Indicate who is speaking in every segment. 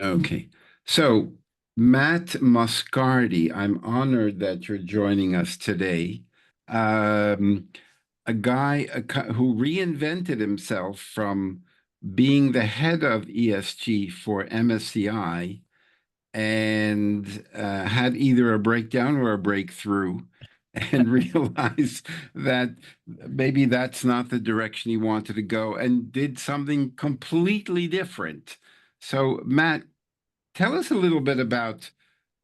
Speaker 1: Okay. So, Matt Moscardi, I'm honored that you're joining us today. Um, a guy who reinvented himself from being the head of ESG for MSCI and had either a breakdown or a breakthrough and realized that maybe that's not the direction he wanted to go and did something completely different. So, Matt, tell us a little bit about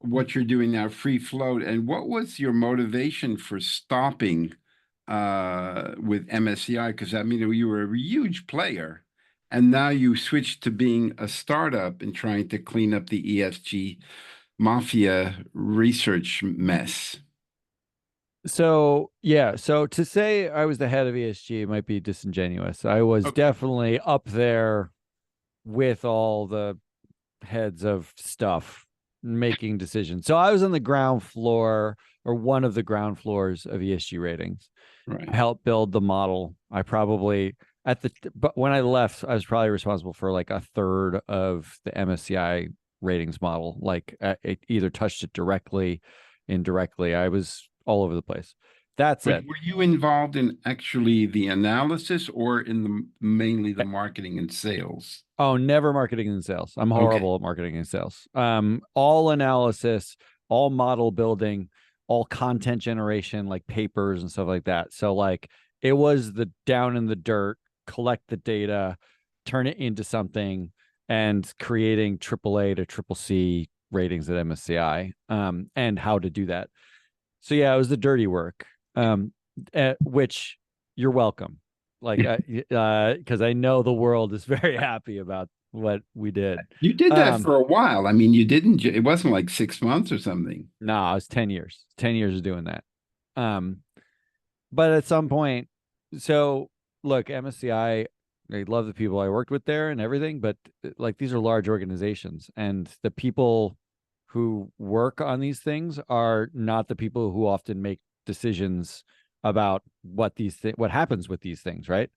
Speaker 1: what you're doing now, free float, and what was your motivation for stopping with MSCI? Because I mean, you were a huge player, and now you switched to being a startup and trying to clean up the ESG mafia research mess.
Speaker 2: So yeah, so to say I was the head of ESG might be disingenuous. I was
Speaker 1: Okay.
Speaker 2: definitely up there with all the heads of stuff making decisions. So I was on the ground floor or one of the ground floors of ESG ratings. I
Speaker 1: Right.
Speaker 2: helped build the model. I probably but when I left, I was probably responsible for like a third of the MSCI ratings model. Like it either touched it directly, indirectly. I was all over the place. That
Speaker 1: But
Speaker 2: said,
Speaker 1: were you involved in actually the analysis or in the mainly the marketing and sales?
Speaker 2: oh, never marketing and sales. I'm
Speaker 1: Okay.
Speaker 2: horrible at marketing and sales. All analysis, all model building, all content generation, like papers and stuff like that. So like it was the down in the dirt, collect the data, turn it into something, and creating AAA to triple C ratings at MSCI. And how to do that. So yeah, it was the dirty work. Which you're welcome. Like, because I know the world is very happy about what we did.
Speaker 1: You did that
Speaker 2: Um,
Speaker 1: for a while. I mean, you didn't, it wasn't like 6 months or something.
Speaker 2: no, I was 10 years, 10 years of doing that. Um, but at some point, so look, MSCI, I love the people I worked with there and everything, but like these are large organizations and the people who work on these things are not the people who often make decisions about what happens with these things, right?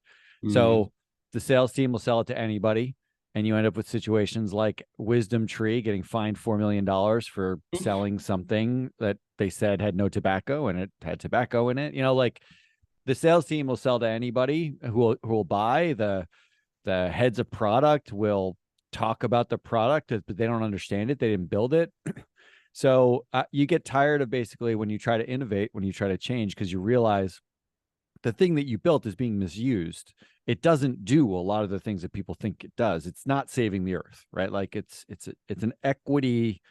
Speaker 1: Mhm.
Speaker 2: So the sales team will sell it to anybody, and you end up with situations like Wisdom Tree getting fined $4 million for
Speaker 1: Oof.
Speaker 2: selling something that they said had no tobacco and it had tobacco in it. Like the sales team will sell to anybody who will buy. The heads of product will talk about the product, but they don't understand it. They didn't build it. So you get tired of basically when you try to innovate, when you try to change, because you realize the thing that you built is being misused. It doesn't do a lot of the things that people think it does. It's not saving the earth, right? Like it's an equity.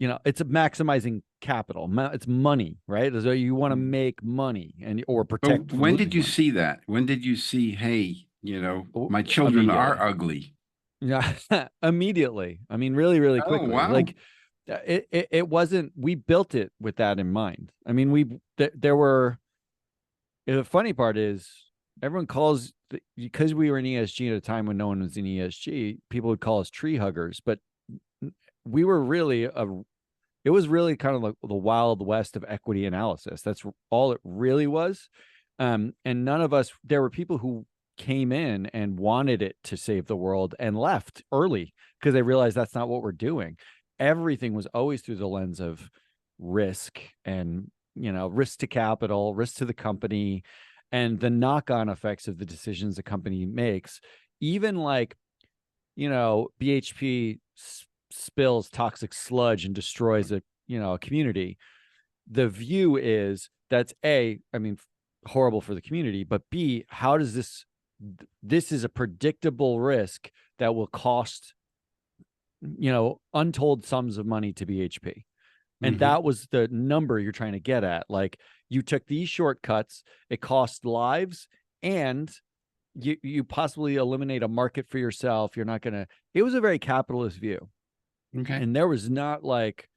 Speaker 2: It's a maximizing capital. It's money, right? So you want to make money and or
Speaker 1: But
Speaker 2: protect from
Speaker 1: when did
Speaker 2: losing
Speaker 1: you
Speaker 2: money.
Speaker 1: see that? When did you see, hey, my children are
Speaker 2: Immediately.
Speaker 1: ugly?
Speaker 2: Yeah, immediately. I mean, really, really
Speaker 1: Oh,
Speaker 2: quickly.
Speaker 1: wow.
Speaker 2: Like it wasn't. We built it with that in mind. I mean, there were. The funny part is everyone calls because we were in ESG at a time when no one was in ESG. People would call us tree huggers, but we were really a. It was really kind of like the wild west of equity analysis. That's all it really was. And none of us. There were people who came in and wanted it to save the world and left early because they realized that's not what we're doing. Everything was always through the lens of risk and risk to capital, risk to the company, and the knock-on effects of the decisions the company makes. Even like BHP spills toxic sludge and destroys a community. The view is that's I mean, horrible for the community, but B, how does this is a predictable risk that will cost untold sums of money to BHP. And
Speaker 1: Hmm.
Speaker 2: that was the number you're trying to get at. Like you took these shortcuts, it cost lives, and you possibly eliminate a market for yourself. You're not gonna. It was a very capitalist view,
Speaker 1: Okay.
Speaker 2: and there was not like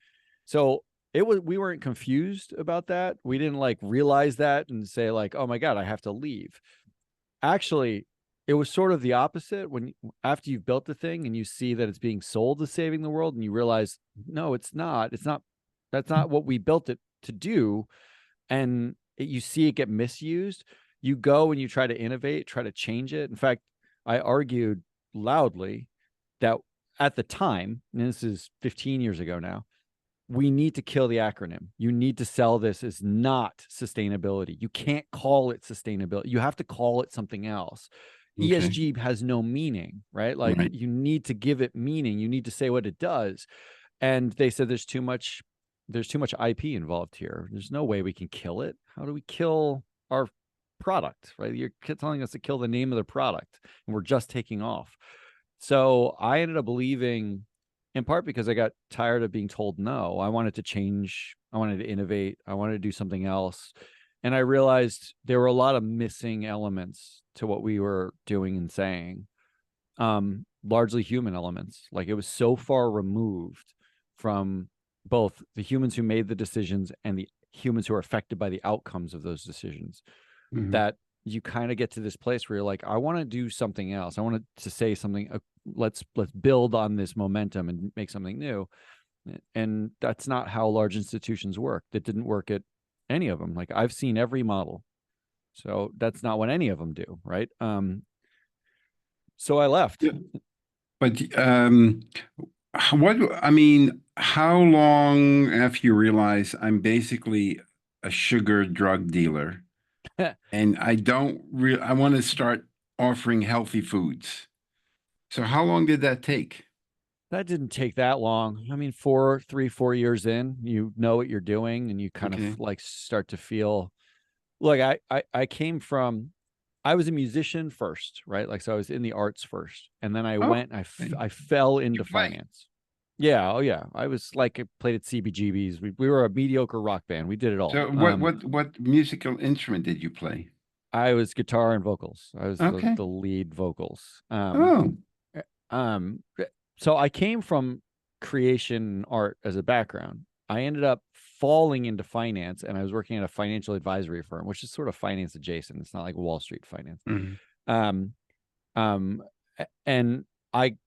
Speaker 2: so. It was we weren't confused about that. We didn't like realize that and say like, oh my god, I have to leave. Actually, it was sort of the opposite when after you've built the thing and you see that it's being sold as saving the world and you realize no, it's not. It's not. That's not what we built it to do. And you see it get misused. You go and you try to innovate, try to change it. In fact, I argued loudly that at the time, and this is 15 years ago now, we need to kill the acronym. You need to sell this as not sustainability. You can't call it sustainability. You have to call it something else.
Speaker 1: Okay.
Speaker 2: ESG has no meaning, right? Like
Speaker 1: Right.
Speaker 2: you need to give it meaning. You need to say what it does. And they said there's too much IP involved here. There's no way we can kill it. How do we kill our product, right? You're telling us to kill the name of the product and we're just taking off. So I ended up leaving in part because I got tired of being told no. I wanted to change. I wanted to innovate. I wanted to do something else. And I realized there were a lot of missing elements to what we were doing and saying, largely human elements. Like it was so far removed from both the humans who made the decisions and the humans who are affected by the outcomes of those decisions that you kind of get to this place where you're like, I want to do something else. I want to say something. Let's build on this momentum and make something new. And that's not how large institutions work. That didn't work at any of them. Like I've seen every model. So that's not what any of them do. Right. So I left.
Speaker 1: Yeah. But I mean, how long after you realize I'm basically a sugar drug dealer and I want to start offering healthy foods. So how long did that take?
Speaker 2: That didn't take that long. I mean, 4 years in, you know what you're doing and you kind
Speaker 1: Okay.
Speaker 2: of like start to feel like I came from, I was a musician first, right? Like, so I was in the arts first. And then I
Speaker 1: Oh,
Speaker 2: went,
Speaker 1: okay.
Speaker 2: I fell
Speaker 1: You
Speaker 2: into
Speaker 1: play.
Speaker 2: finance. Yeah. Oh yeah. I was like, I played at CBGBs. We were a mediocre rock band. We did it all.
Speaker 1: So what musical instrument did you play?
Speaker 2: I was guitar and vocals. I was
Speaker 1: Okay.
Speaker 2: the lead vocals.
Speaker 1: Oh,
Speaker 2: Eh, so I came from creation art as a background. I ended up falling into finance and I was working at a financial advisory firm, which is sort of finance adjacent. It's not like Wall Street finance.
Speaker 1: mhm.
Speaker 2: Um, and I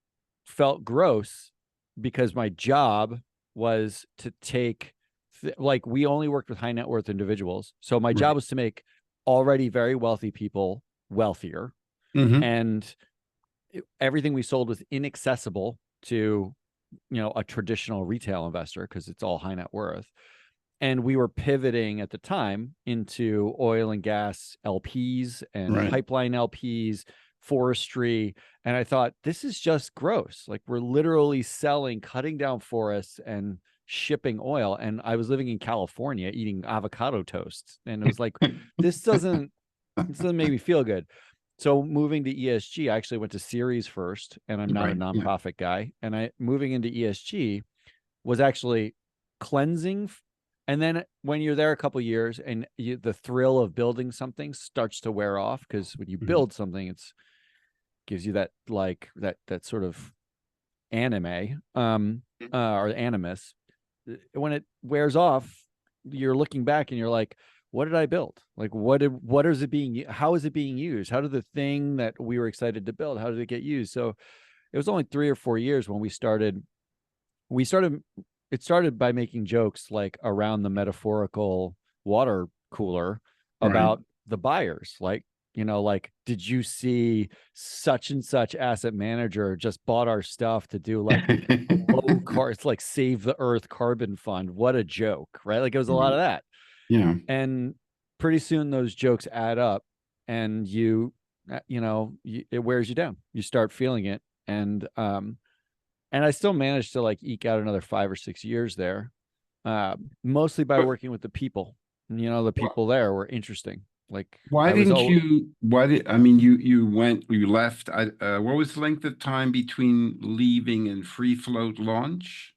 Speaker 2: felt gross because my job was to take, like, we only worked with high net worth individuals. So my job
Speaker 1: Right.
Speaker 2: was to make already very wealthy people wealthier.
Speaker 1: Hmm.
Speaker 2: And everything we sold was inaccessible to, a traditional retail investor because it's all high net worth. And we were pivoting at the time into oil and gas LPs and
Speaker 1: Right.
Speaker 2: pipeline LPs, forestry. And I thought, this is just gross. Like we're literally cutting down forests and shipping oil. And I was living in California eating avocado toast. And it was like, this doesn't make me feel good. So moving to ESG, I actually went to Ceres first, and I'm not a
Speaker 1: Right. Yeah.
Speaker 2: nonprofit guy. And moving into ESG was actually cleansing. And then when you're there a couple of years and the thrill of building something starts to wear off, because when you
Speaker 1: Mhm.
Speaker 2: build something, it's gives you that like that sort of anime or animus. When it wears off, you're looking back and you're like, what did I build? Like what is it being, how is it being used? How did the thing that we were excited to build, how did it get used? So it was only 3 or 4 years when it started by making jokes like around the metaphorical water cooler
Speaker 1: Right.
Speaker 2: about the buyers. Like, like, did you see such and such asset manager just bought our stuff to do like a low car? It's like Save the Earth Carbon Fund. What a joke, right? Like it was a lot
Speaker 1: Right.
Speaker 2: of that.
Speaker 1: Yeah.
Speaker 2: And pretty soon those jokes add up and it wears you down. You start feeling it. And I still managed to like eke out another 5 or 6 years there, mostly by
Speaker 1: But
Speaker 2: working with the people. And, the people there were interesting. Like
Speaker 1: why
Speaker 2: I was
Speaker 1: didn't you? Why did I mean you left? What was the length of time between leaving and free float launch?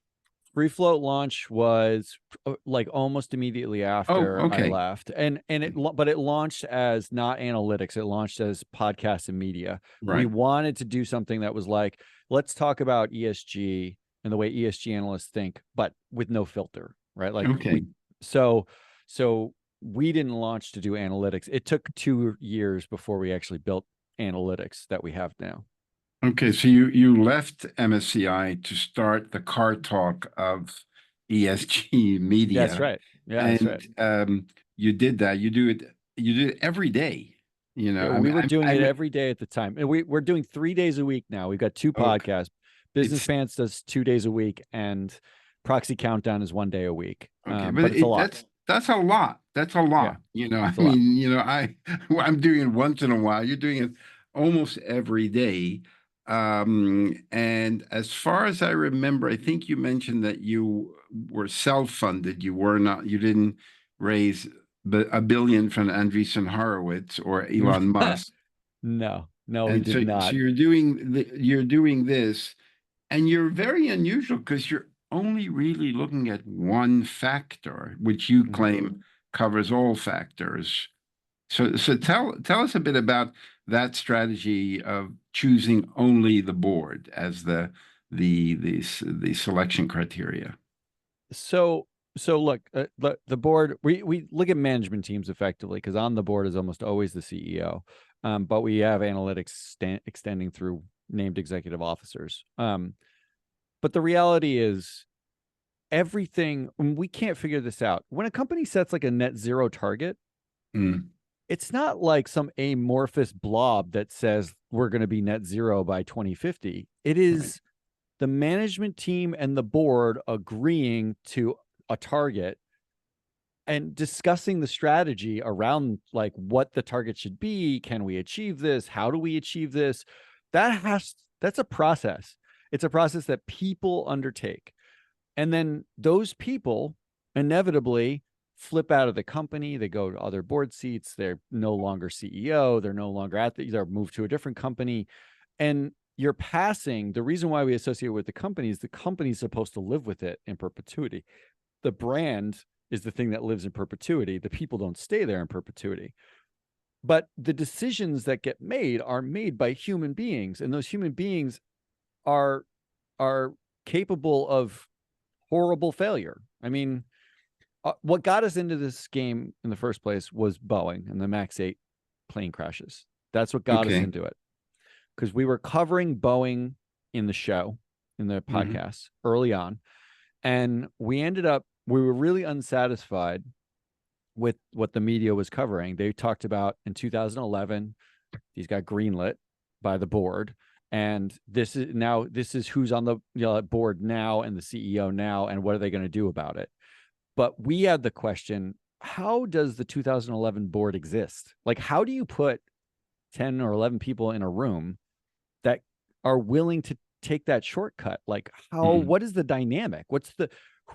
Speaker 2: Free float launch was like almost immediately
Speaker 1: Oh,
Speaker 2: after I
Speaker 1: okay.
Speaker 2: left, but it launched as not analytics. It launched as podcasts and media. We
Speaker 1: Right.
Speaker 2: wanted to do something that was like, let's talk about ESG and the way ESG analysts think, but with no filter, right? Like
Speaker 1: Okay.
Speaker 2: so, so we didn't launch to do analytics. It took 2 years before we actually built analytics that we have now.
Speaker 1: Okay. So you left MSCI to start the car talk of ESG
Speaker 2: That's
Speaker 1: media,
Speaker 2: right. Yeah, that's right.
Speaker 1: and you did that. You do it every day.
Speaker 2: Yeah,
Speaker 1: I
Speaker 2: we
Speaker 1: mean,
Speaker 2: were doing
Speaker 1: I
Speaker 2: it
Speaker 1: mean,
Speaker 2: every day at the time. And we're doing 3 days a week now. We've got two
Speaker 1: oh,
Speaker 2: podcasts. Business
Speaker 1: It's
Speaker 2: Pants does 2 days a week, and Proxy Countdown is 1 day a week.
Speaker 1: okay, but
Speaker 2: But it's a lot.
Speaker 1: that's a lot. That's a
Speaker 2: Yeah,
Speaker 1: lot. I
Speaker 2: it's a lot.
Speaker 1: mean, I'm doing it once in a while. You're doing it almost every day. And as far as I remember, I think you mentioned that you were self-funded. You didn't raise a billion from Andreessen Horowitz or Elon Musk.
Speaker 2: No, no, we
Speaker 1: And
Speaker 2: did
Speaker 1: so
Speaker 2: not.
Speaker 1: you're doing this, and you're very unusual because you're only really looking at one factor, which you
Speaker 2: Mhm.
Speaker 1: claim covers all factors. So tell us a bit about that strategy of choosing only the board as the selection criteria.
Speaker 2: So so look, the board, we look at management teams effectively because on the board is almost always the CEO. But we have analytics extending through named executive officers. But the reality is everything, we can't figure this out. When a company sets like a net zero target,
Speaker 1: Mm,
Speaker 2: it's not like some amorphous blob that says we're going to be net zero by 2050. It
Speaker 1: right.
Speaker 2: is the management team and the board agreeing to a target and discussing the strategy around like what the target should be. Can we achieve this? How do we achieve this? That's a process. It's a process that people undertake. And then those people inevitably flip out of the company. They go to other board seats. They're no longer CEO. They're no longer they're moved to a different company. And you're passing, the reason why we associate with the company is the company's supposed to live with it in perpetuity. The brand is the thing that lives in perpetuity. The people don't stay there in perpetuity. But the decisions that get made are made by human beings, and those human beings are are capable of horrible failure. I mean, what got us into this game in the first place was Boeing and the Max 8 plane crashes. That's what got us
Speaker 1: Okay.
Speaker 2: into it because we were covering Boeing in the show, in the
Speaker 1: Hmm.
Speaker 2: podcast early on. And we were really unsatisfied with what the media was covering. They talked about in 2011, these got greenlit by the board. And this is who's on the board now and the CEO now, and what are they going to do about it? But we had the question, how does the 2011 board exist? Like, how do you put 10 or 11 people in a room that are willing to take that shortcut? Like,
Speaker 1: Hmm.
Speaker 2: what is the dynamic?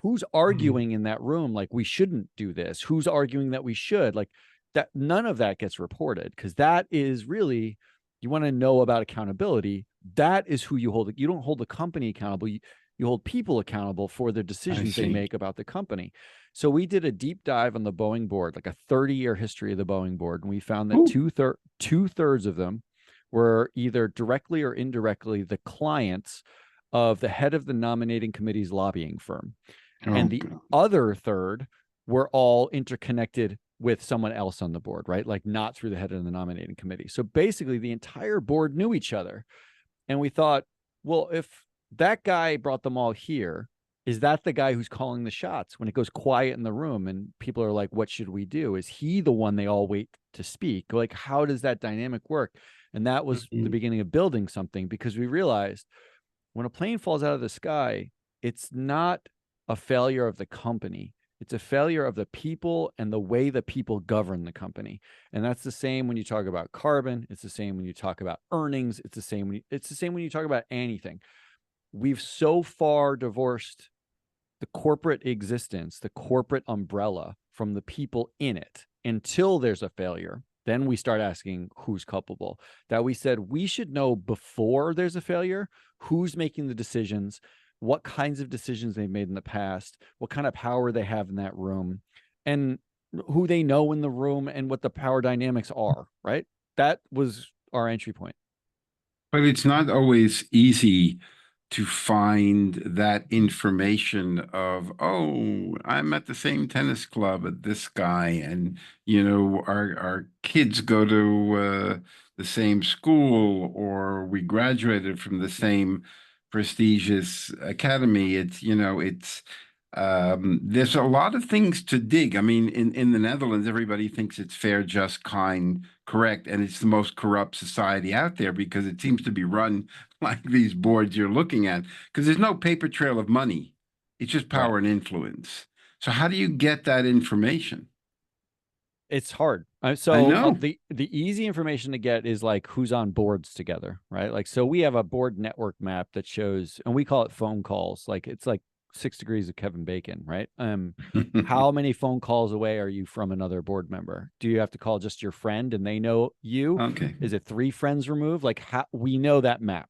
Speaker 2: Who's arguing in that room? Like, we shouldn't do this. Who's arguing that we should? Like, that none of that gets reported because that is really, you want to know about accountability. That is who you hold. You don't hold the company accountable. You hold people accountable for the
Speaker 1: I
Speaker 2: decisions they
Speaker 1: see.
Speaker 2: make about the company. So we did a deep dive on the Boeing board, like a 30-year history of the Boeing board, and we found that
Speaker 1: Ooh.
Speaker 2: two-thirds of them were either directly or indirectly the clients of the head of the nominating committee's lobbying firm.
Speaker 1: Oh,
Speaker 2: And the
Speaker 1: God.
Speaker 2: other third were all interconnected with someone else on the board, right? Like not through the head of the nominating committee. So basically, the entire board knew each other. And we thought, well, if that guy brought them all here, is that the guy who's calling the shots when it goes quiet in the room and people are like, what should we do? Is he the one they all wait to speak? Like, how does that dynamic work? And that was the
Speaker 1: Mhm.
Speaker 2: beginning of building something because we realized when a plane falls out of the sky, it's not a failure of the company. It's a failure of the people and the way the people govern the company. And that's the same when you talk about carbon. It's the same when you talk about earnings. It's the same when you talk about anything. We've so far divorced the corporate existence, the corporate umbrella from the people in it until there's a failure. Then we start asking who's culpable. That we said we should know before there's a failure who's making the decisions, what kinds of decisions they've made in the past, what kind of power they have in that room, and who they know in the room and what the power dynamics are, right? That was our entry point.
Speaker 1: But it's not always easy to find that information of, oh, I'm at the same tennis club at this guy, and our kids go to the same school, or we graduated from the same prestigious academy. It's There's a lot of things to dig. I mean, in the Netherlands, everybody thinks it's fair, just, kind, correct, and it's the most corrupt society out there because it seems to be run like these boards you're looking at, because there's no paper trail of money. It's just
Speaker 2: Right.
Speaker 1: power and influence. So how do you get that information?
Speaker 2: It's hard.
Speaker 1: I
Speaker 2: So
Speaker 1: know.
Speaker 2: the easy information to get is like who's on boards together, right? Like, so we have a board network map that shows, and we call it phone calls. Like, it's like 6 degrees of Kevin Bacon, right? How many phone calls away are you from another board member? Do you have to call just your friend and they know you?
Speaker 1: Okay.
Speaker 2: Is it 3 friends removed? Like, how we know that map,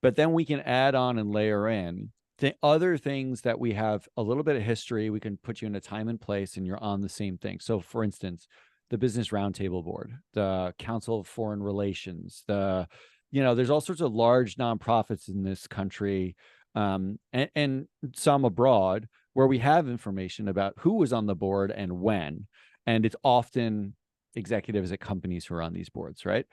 Speaker 2: but then we can add on and layer in the other things that we have a little bit of history. We can put you in a time and place and you're on the same thing. So for instance, the Business Roundtable Board, the Council of Foreign Relations, there's all sorts of large nonprofits in this country, and some abroad, where we have information about who was on the board and when. And it's often executives at companies who are on these boards, right?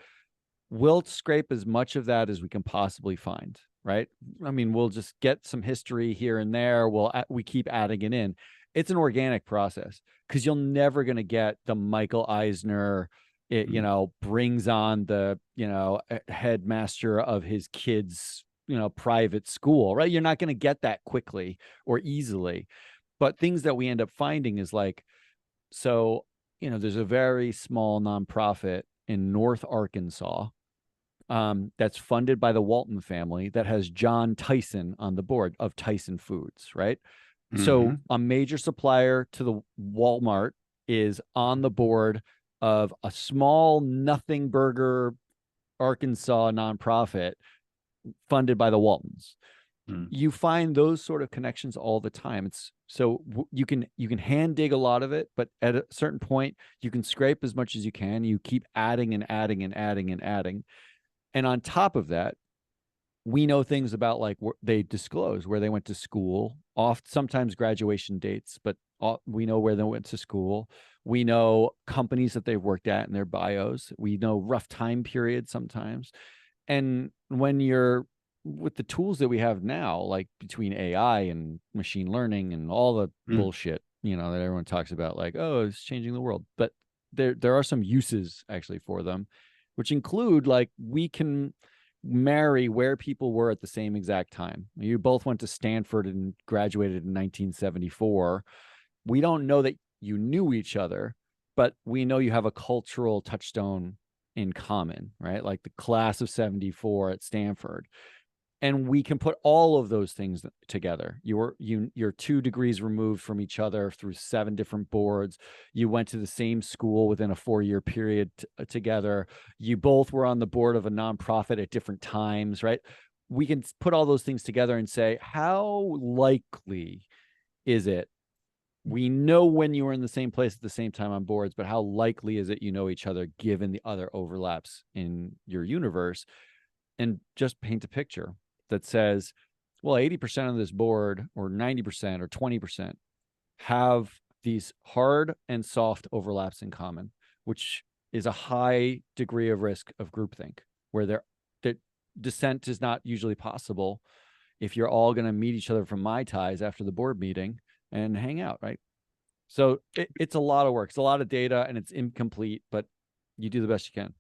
Speaker 2: We'll scrape as much of that as we can possibly find, right? I mean, we'll just get some history here and there. We keep adding it in. It's an organic process because you're never going to get the Michael Eisner, brings on the, headmaster of his kids, private school, right? You're not going to get that quickly or easily. But things that we end up finding is like, so, there's a very small nonprofit in North Arkansas, that's funded by the Walton family, that has John Tyson on the board of Tyson Foods, right? So
Speaker 1: Hmm.
Speaker 2: a major supplier to the Walmart is on the board of a small nothing burger Arkansas nonprofit funded by the Waltons. You find those sort of connections all the time. It's so you can hand dig a lot of it, but at a certain point you can scrape as much as you can. You keep adding and adding and adding and adding. And on top of that, we know things about like they disclose where they went to school, oft sometimes graduation dates, but we know where they went to school. We know companies that they've worked at in their bios. We know rough time periods sometimes. And when you're with the tools that we have now, like between AI and machine learning and all the bullshit, that everyone talks about, like, oh, it's changing the world. But there are some uses actually for them, which include like we can marry where people were at the same exact time. You both went to Stanford and graduated in 1974. We don't know that you knew each other, but we know you have a cultural touchstone in common, right? Like the class of 74 at Stanford. And we can put all of those things together. You're 2 degrees removed from each other through 7 different boards. You went to the same school within a 4-year period together. You both were on the board of a nonprofit at different times, right? We can put all those things together and say, how likely is it? We know when you were in the same place at the same time on boards, but how likely is it you know each other given the other overlaps in your universe? And just paint a picture that says, well, 80% of this board or 90% or 20% have these hard and soft overlaps in common, which is a high degree of risk of groupthink, where that dissent is not usually possible if you're all going to meet each other from Mai Tais after the board meeting and hang out, right? So it's a lot of work. It's a lot of data and it's incomplete, but you do the best you can.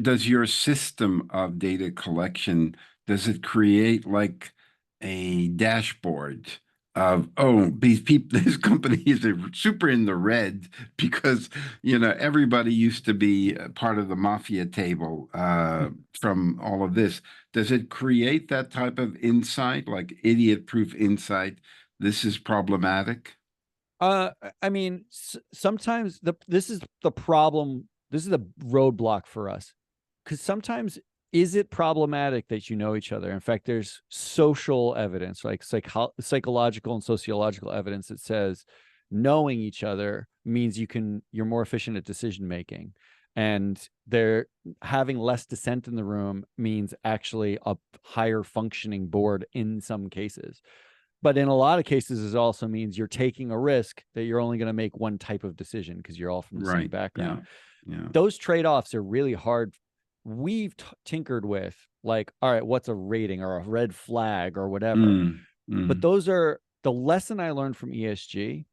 Speaker 1: Does your system of data collection, does it create like a dashboard of, oh, these people, these companies are super in the red because, everybody used to be a part of the mafia table from all of this. Does it create that type of insight, like idiot-proof insight? This is problematic.
Speaker 2: I mean, sometimes this is the problem. This is the roadblock for us, because sometimes is it problematic that you know each other? In fact, there's social evidence, like psychological and sociological evidence that says knowing each other means you're more efficient at decision making, and they're having less dissent in the room means actually a higher functioning board in some cases. But in a lot of cases, it also means you're taking a risk that you're only going to make one type of decision because you're all from the same
Speaker 1: Right.
Speaker 2: background.
Speaker 1: Yeah. Yeah.
Speaker 2: Those trade-offs are really hard. We've tinkered with, like, all right, what's a rating or a red flag or whatever.
Speaker 1: Mm,
Speaker 2: But
Speaker 1: mm,
Speaker 2: those the lesson I learned from ESG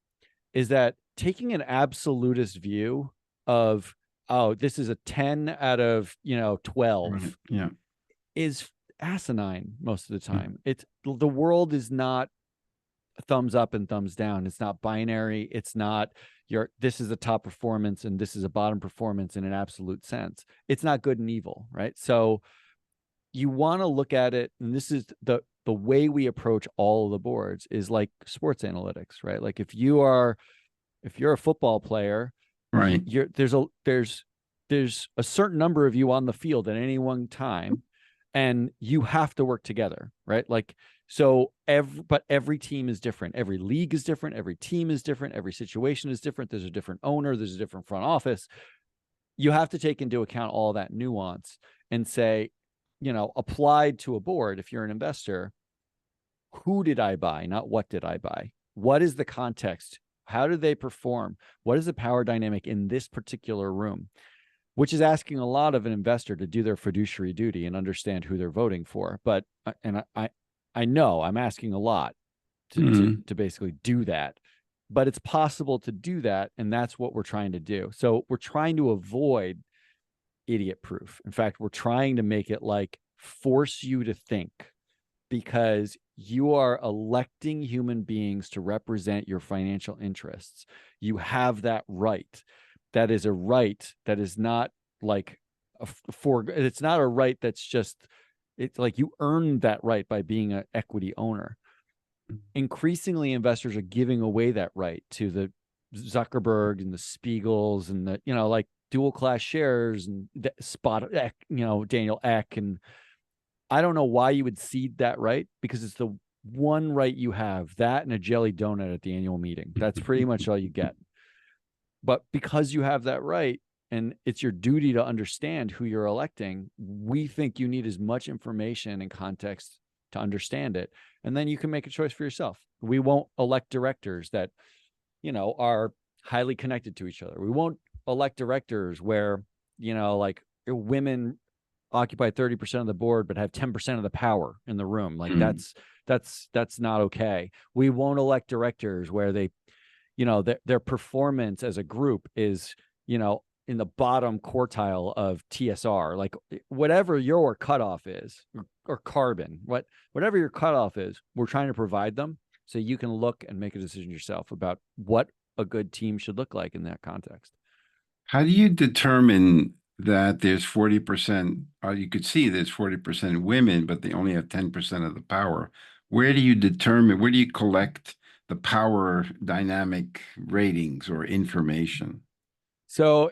Speaker 2: is that taking an absolutist view of, oh, this is a 10 out of 12
Speaker 1: Right. Yeah.
Speaker 2: is asinine most of the time. It's the world is not thumbs up and thumbs down. It's not binary. It's not this is a top performance and this is a bottom performance in an absolute sense. It's not good and evil, right? So you want to look at it, and this is the way we approach all of the boards is like sports analytics, right? Like if you're a football player,
Speaker 1: Right.
Speaker 2: there's a certain number of you on the field at any one time, and you have to work together, right? Like, so every team is different. Every league is different. Every team is different. Every situation is different. There's a different owner. There's a different front office. You have to take into account all that nuance and say, applied to a board, if you're an investor, who did I buy? Not what did I buy? What is the context? How do they perform? What is the power dynamic in this particular room? Which is asking a lot of an investor to do their fiduciary duty and understand who they're voting for. But, and I know I'm asking a lot to basically do that, but it's possible to do that. And that's what we're trying to do. So we're trying to avoid idiot proof. In fact, we're trying to make it like force you to think, because you are electing human beings to represent your financial interests. You have that right. That is a right that is not like it's not a right that's just, it's like you earned that right by being an equity owner. Increasingly, investors are giving away that right to the Zuckerberg and the Spiegels and the, like dual class shares and Daniel Eck. And I don't know why you would cede that right, because it's the one right you have, that and a jelly donut at the annual meeting. That's pretty much all you get. But because you have that right, and it's your duty to understand who you're electing, we think you need as much information and context to understand it. And then you can make a choice for yourself. We won't elect directors that, are highly connected to each other. We won't elect directors where, like women occupy 30% of the board, but have 10% of the power in the room. Like that's not okay. We won't elect directors where they, their performance as a group is, in the bottom quartile of TSR, like whatever your cutoff is, or carbon, whatever your cutoff is, we're trying to provide them so you can look and make a decision yourself about what a good team should look like in that context.
Speaker 1: How do you determine that there's 40%, you could see there's 40% women, but they only have 10% of the power? Where do you collect the power dynamic ratings or information?
Speaker 2: So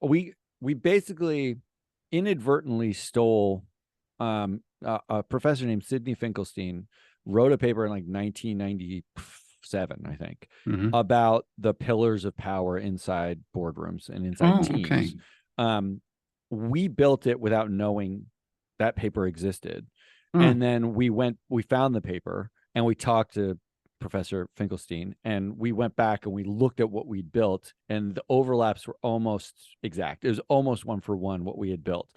Speaker 2: we basically inadvertently stole, a professor named Sidney Finkelstein wrote a paper in like 1997, I think, about the pillars of power inside boardrooms and inside teams.
Speaker 1: Okay.
Speaker 2: We built it without knowing that paper existed.
Speaker 1: Oh.
Speaker 2: And then we found the paper and we talked to Professor Finkelstein, and we went back and we looked at what we'd built, and the overlaps were almost exact. It was almost one for one what we had built,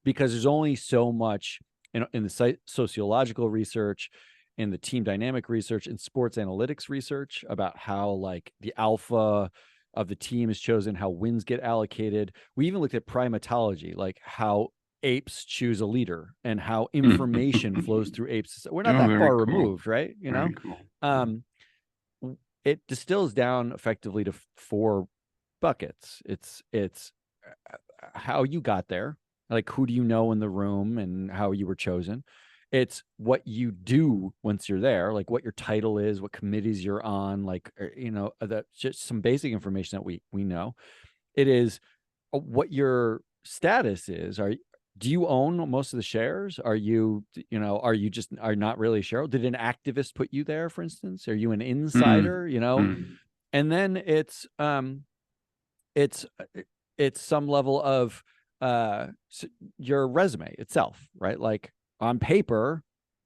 Speaker 2: because there's only so much in the sociological research, in the team dynamic research, in sports analytics research about how like the alpha of the team is chosen, how wins get allocated. We even looked at primatology, like how apes choose a leader and how information flows through apes. We're not that far removed, right? It distills down effectively to 4 buckets. It's how you got there, like who do you know in the room and how you were chosen. It's what you do once you're there, like what your title is, what committees you're on, like, that's just some basic information that we know. It is what your status is. Do you own most of the shares? Are you not really a shareholder? Did an activist put you there, for instance? Are you an insider? And then it's some level of your resume itself, right? Like on paper,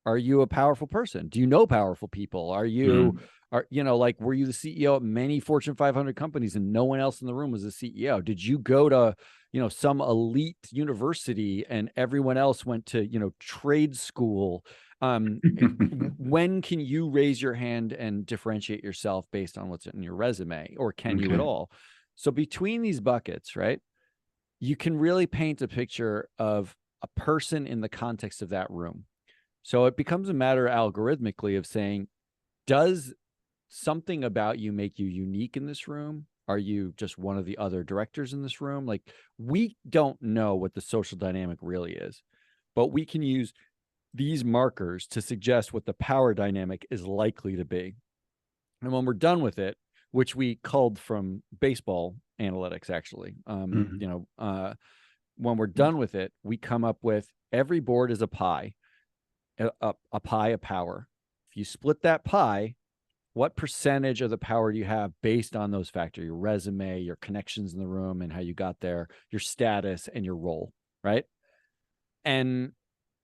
Speaker 2: Are you a powerful person? Do you know powerful people? Are you,
Speaker 1: Mm.
Speaker 2: like, were you the CEO of many Fortune 500 companies and no one else in the room was the CEO? Did you go to, some elite university and everyone else went to, trade school? When can you raise your hand and differentiate yourself based on what's in your resume, or can you at
Speaker 1: Okay.
Speaker 2: all? So between these buckets, right, you can really paint a picture of a person in the context of that room. So it becomes a matter algorithmically of saying, does something about you make you unique in this room? Are you just one of the other directors in this room? Like, we don't know what the social dynamic really is, but we can use these markers to suggest what the power dynamic is likely to be. And when we're done with it, which we culled from baseball analytics, actually,
Speaker 1: Mhm.
Speaker 2: when we're done with it, we come up with every board is a pie, a pie of power. If you split that pie, what percentage of the power do you have based on those factors? Your resume, your connections in the room and how you got there, your status and your role, right? And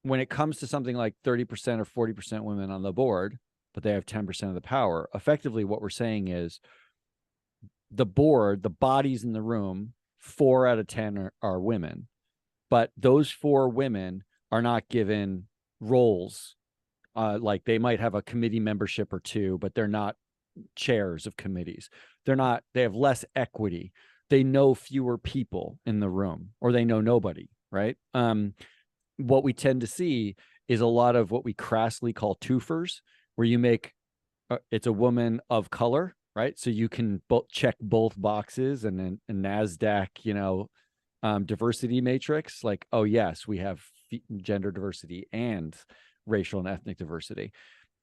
Speaker 2: when it comes to something like 30% or 40% women on the board, but they have 10% of the power, effectively what we're saying is the board, the bodies in the room, 4 out of 10 are women, but those 4 women are not given roles. Like, they might have a committee membership or 2, but they're not chairs of committees. They have less equity. They know fewer people in the room, or they know nobody, right? What we tend to see is a lot of what we crassly call twofers, where you make it's a woman of color, right? So you can check both boxes, and then a NASDAQ, diversity matrix, like, oh yes, we have gender diversity and racial and ethnic diversity,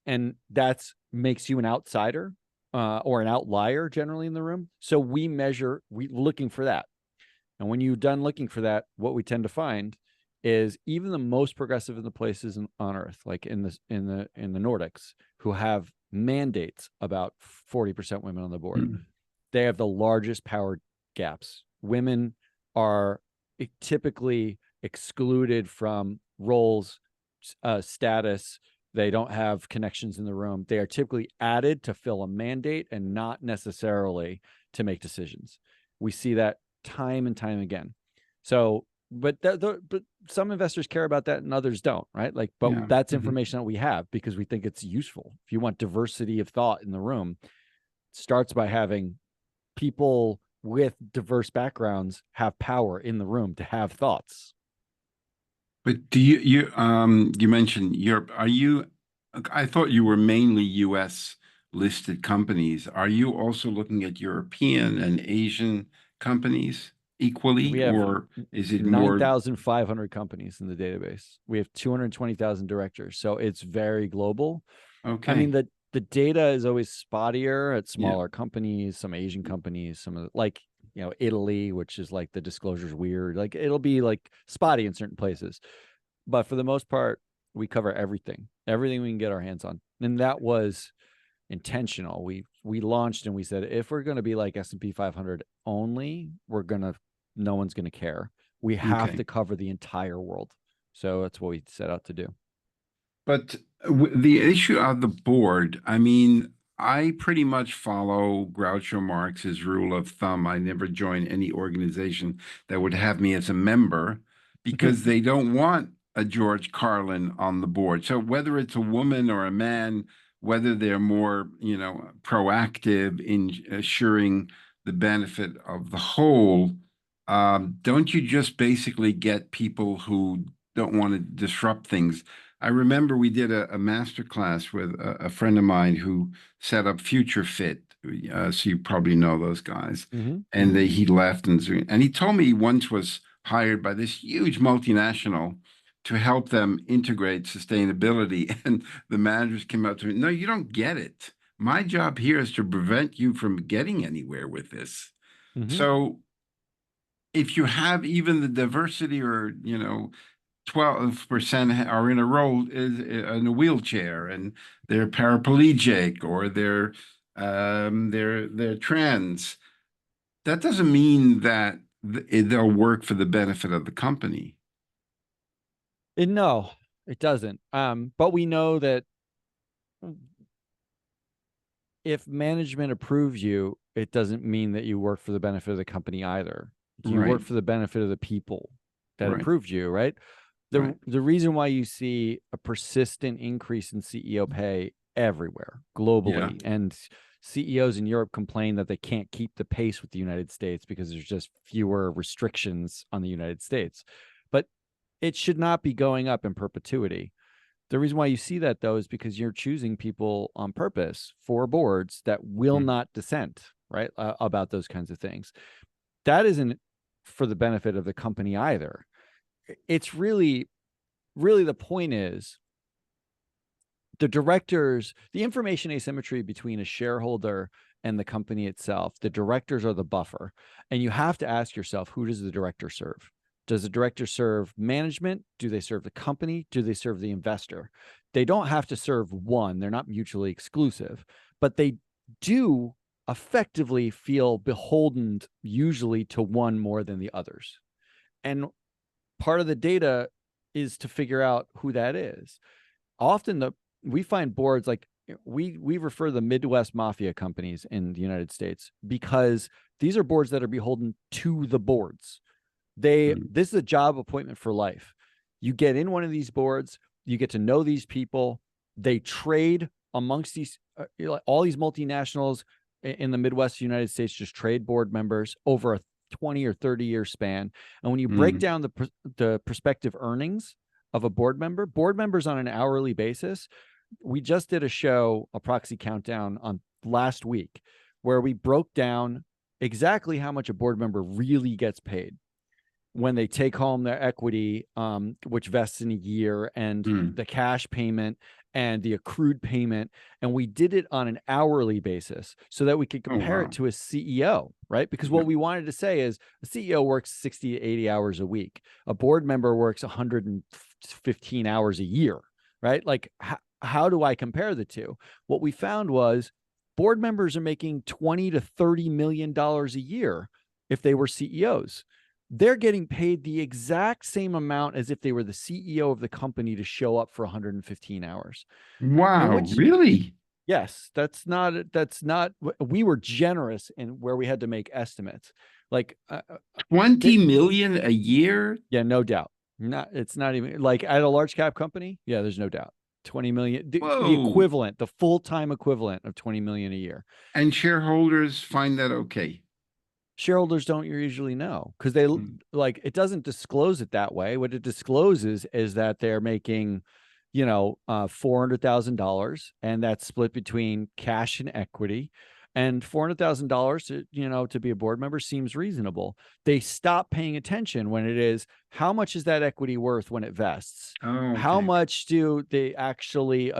Speaker 2: and that's makes you an outsider, or an outlier generally in the room. So we looking for that. And when you're done looking for that, what we tend to find is even the most progressive in the places on earth, like in the Nordics, who have mandates about 40% women on the board,
Speaker 1: Mm.
Speaker 2: they have the largest power gaps. Women are typically excluded from roles, status. They don't have connections in the room. They are typically added to fill a mandate and not necessarily to make decisions. We see that time and time again. So, but some investors care about that and others don't, right? Like, but
Speaker 1: Yeah.
Speaker 2: that's
Speaker 1: Mhm.
Speaker 2: information that we have because we think it's useful. If you want diversity of thought in the room, it starts by having people with diverse backgrounds have power in the room to have thoughts.
Speaker 1: But do you mentioned Europe? Are you? I thought you were mainly U.S. listed companies. Are you also looking at European and Asian companies equally,
Speaker 2: We have
Speaker 1: or is it more
Speaker 2: 9,500 companies in the database. We have 220,000 directors. So it's very global. I mean,
Speaker 1: okay?
Speaker 2: the data is always spottier at
Speaker 1: Yeah.
Speaker 2: smaller companies, some Asian companies, some of the, like, Italy, which is like the disclosure's weird. Like, it'll be like spotty in certain places. But for the most part, we cover everything we can get our hands on. And that was intentional. We launched and we said, if we're going to be like S&P 500 only, no one's going to care. We have
Speaker 1: Okay.
Speaker 2: to cover the entire world. So that's what we set out to do.
Speaker 1: But the issue of the board, I mean, I pretty much follow Groucho Marx's rule of thumb. I never join any organization that would have me as a member because they don't want a George Carlin on the board. So whether it's a woman or a man, whether they're more, proactive in assuring the benefit of the whole, don't you just basically get people who don't want to disrupt things? I remember we did a master class with a friend of mine who set up Future Fit. So you probably know those guys.
Speaker 2: Mm-hmm.
Speaker 1: And he left, and he told me he once was hired by this huge multinational to help them integrate sustainability. And the managers came up to me, no, you don't get it. My job here is to prevent you from getting anywhere with this.
Speaker 2: Mm-hmm.
Speaker 1: So if you have even the diversity or, 12% are in a role is in a wheelchair and they're paraplegic or they're trans. That doesn't mean that they'll work for the benefit of the company.
Speaker 2: No, It doesn't. But we know that if management approves you, it doesn't mean that you work for the benefit of the company either. You
Speaker 1: Right.
Speaker 2: work for the benefit of the people that
Speaker 1: Right.
Speaker 2: approved you, right?
Speaker 1: Right.
Speaker 2: The reason why you see a persistent increase in CEO pay everywhere globally, and CEOs in Europe complain that they can't keep the pace with the United States because there's just fewer restrictions on the United States. But it should not be going up in perpetuity. The reason why you see that, though, is because you're choosing people on purpose for boards that will not dissent, right, about those kinds of things. That isn't for the benefit of the company either. It's really the point is the directors, the information asymmetry between a shareholder and the company itself, the directors are the buffer. And you have to ask yourself, who does the director serve? Does the director serve management? Do they serve the company? Do they serve the investor? They don't have to serve one. They're not mutually exclusive, but they do effectively feel beholden usually to one more than the others. And part of the data is to figure out who that is. Often we find boards like we refer to the Midwest mafia companies in the United States because these are boards that are beholden to the boards. This is a job appointment for life. You get in one of these boards, you get to know these people. They trade amongst these all these multinationals in the Midwest United States just trade board members over a 20 or 30-year span. And when you break down the prospective earnings of a board members on an hourly basis, we just did a show, a Proxy countdown on last week, where we broke down exactly how much a board member really gets paid when they take home their equity, which vests in a year, and the cash payment and the accrued payment. And we did it on an hourly basis so that we could compare it to a CEO, right? Because what we wanted to say is a CEO works 60 to 80 hours a week. A board member works 115 hours a year, right? Like, how do I compare the two? What we found was board members are making 20 to 30 million dollars a year if they were CEOs. They're getting paid the exact same amount as if they were the CEO of the company to show up for 115 hours.
Speaker 1: Wow, really?
Speaker 2: Yes, that's not, we were generous in where we had to make estimates. Like
Speaker 1: 20 million a year?
Speaker 2: Yeah, no doubt. It's not even like at a large cap company. Yeah, there's no doubt. 20 million, the equivalent, the full-time equivalent of 20 million a year.
Speaker 1: And shareholders find that okay?
Speaker 2: Shareholders don't usually know because they like, it doesn't disclose it that way. What it discloses is that they're making, $400,000, and that's split between cash and equity. And $400,000 to be a board member seems reasonable. They stop paying attention when it is, how much is that equity worth when it vests? How much do they actually,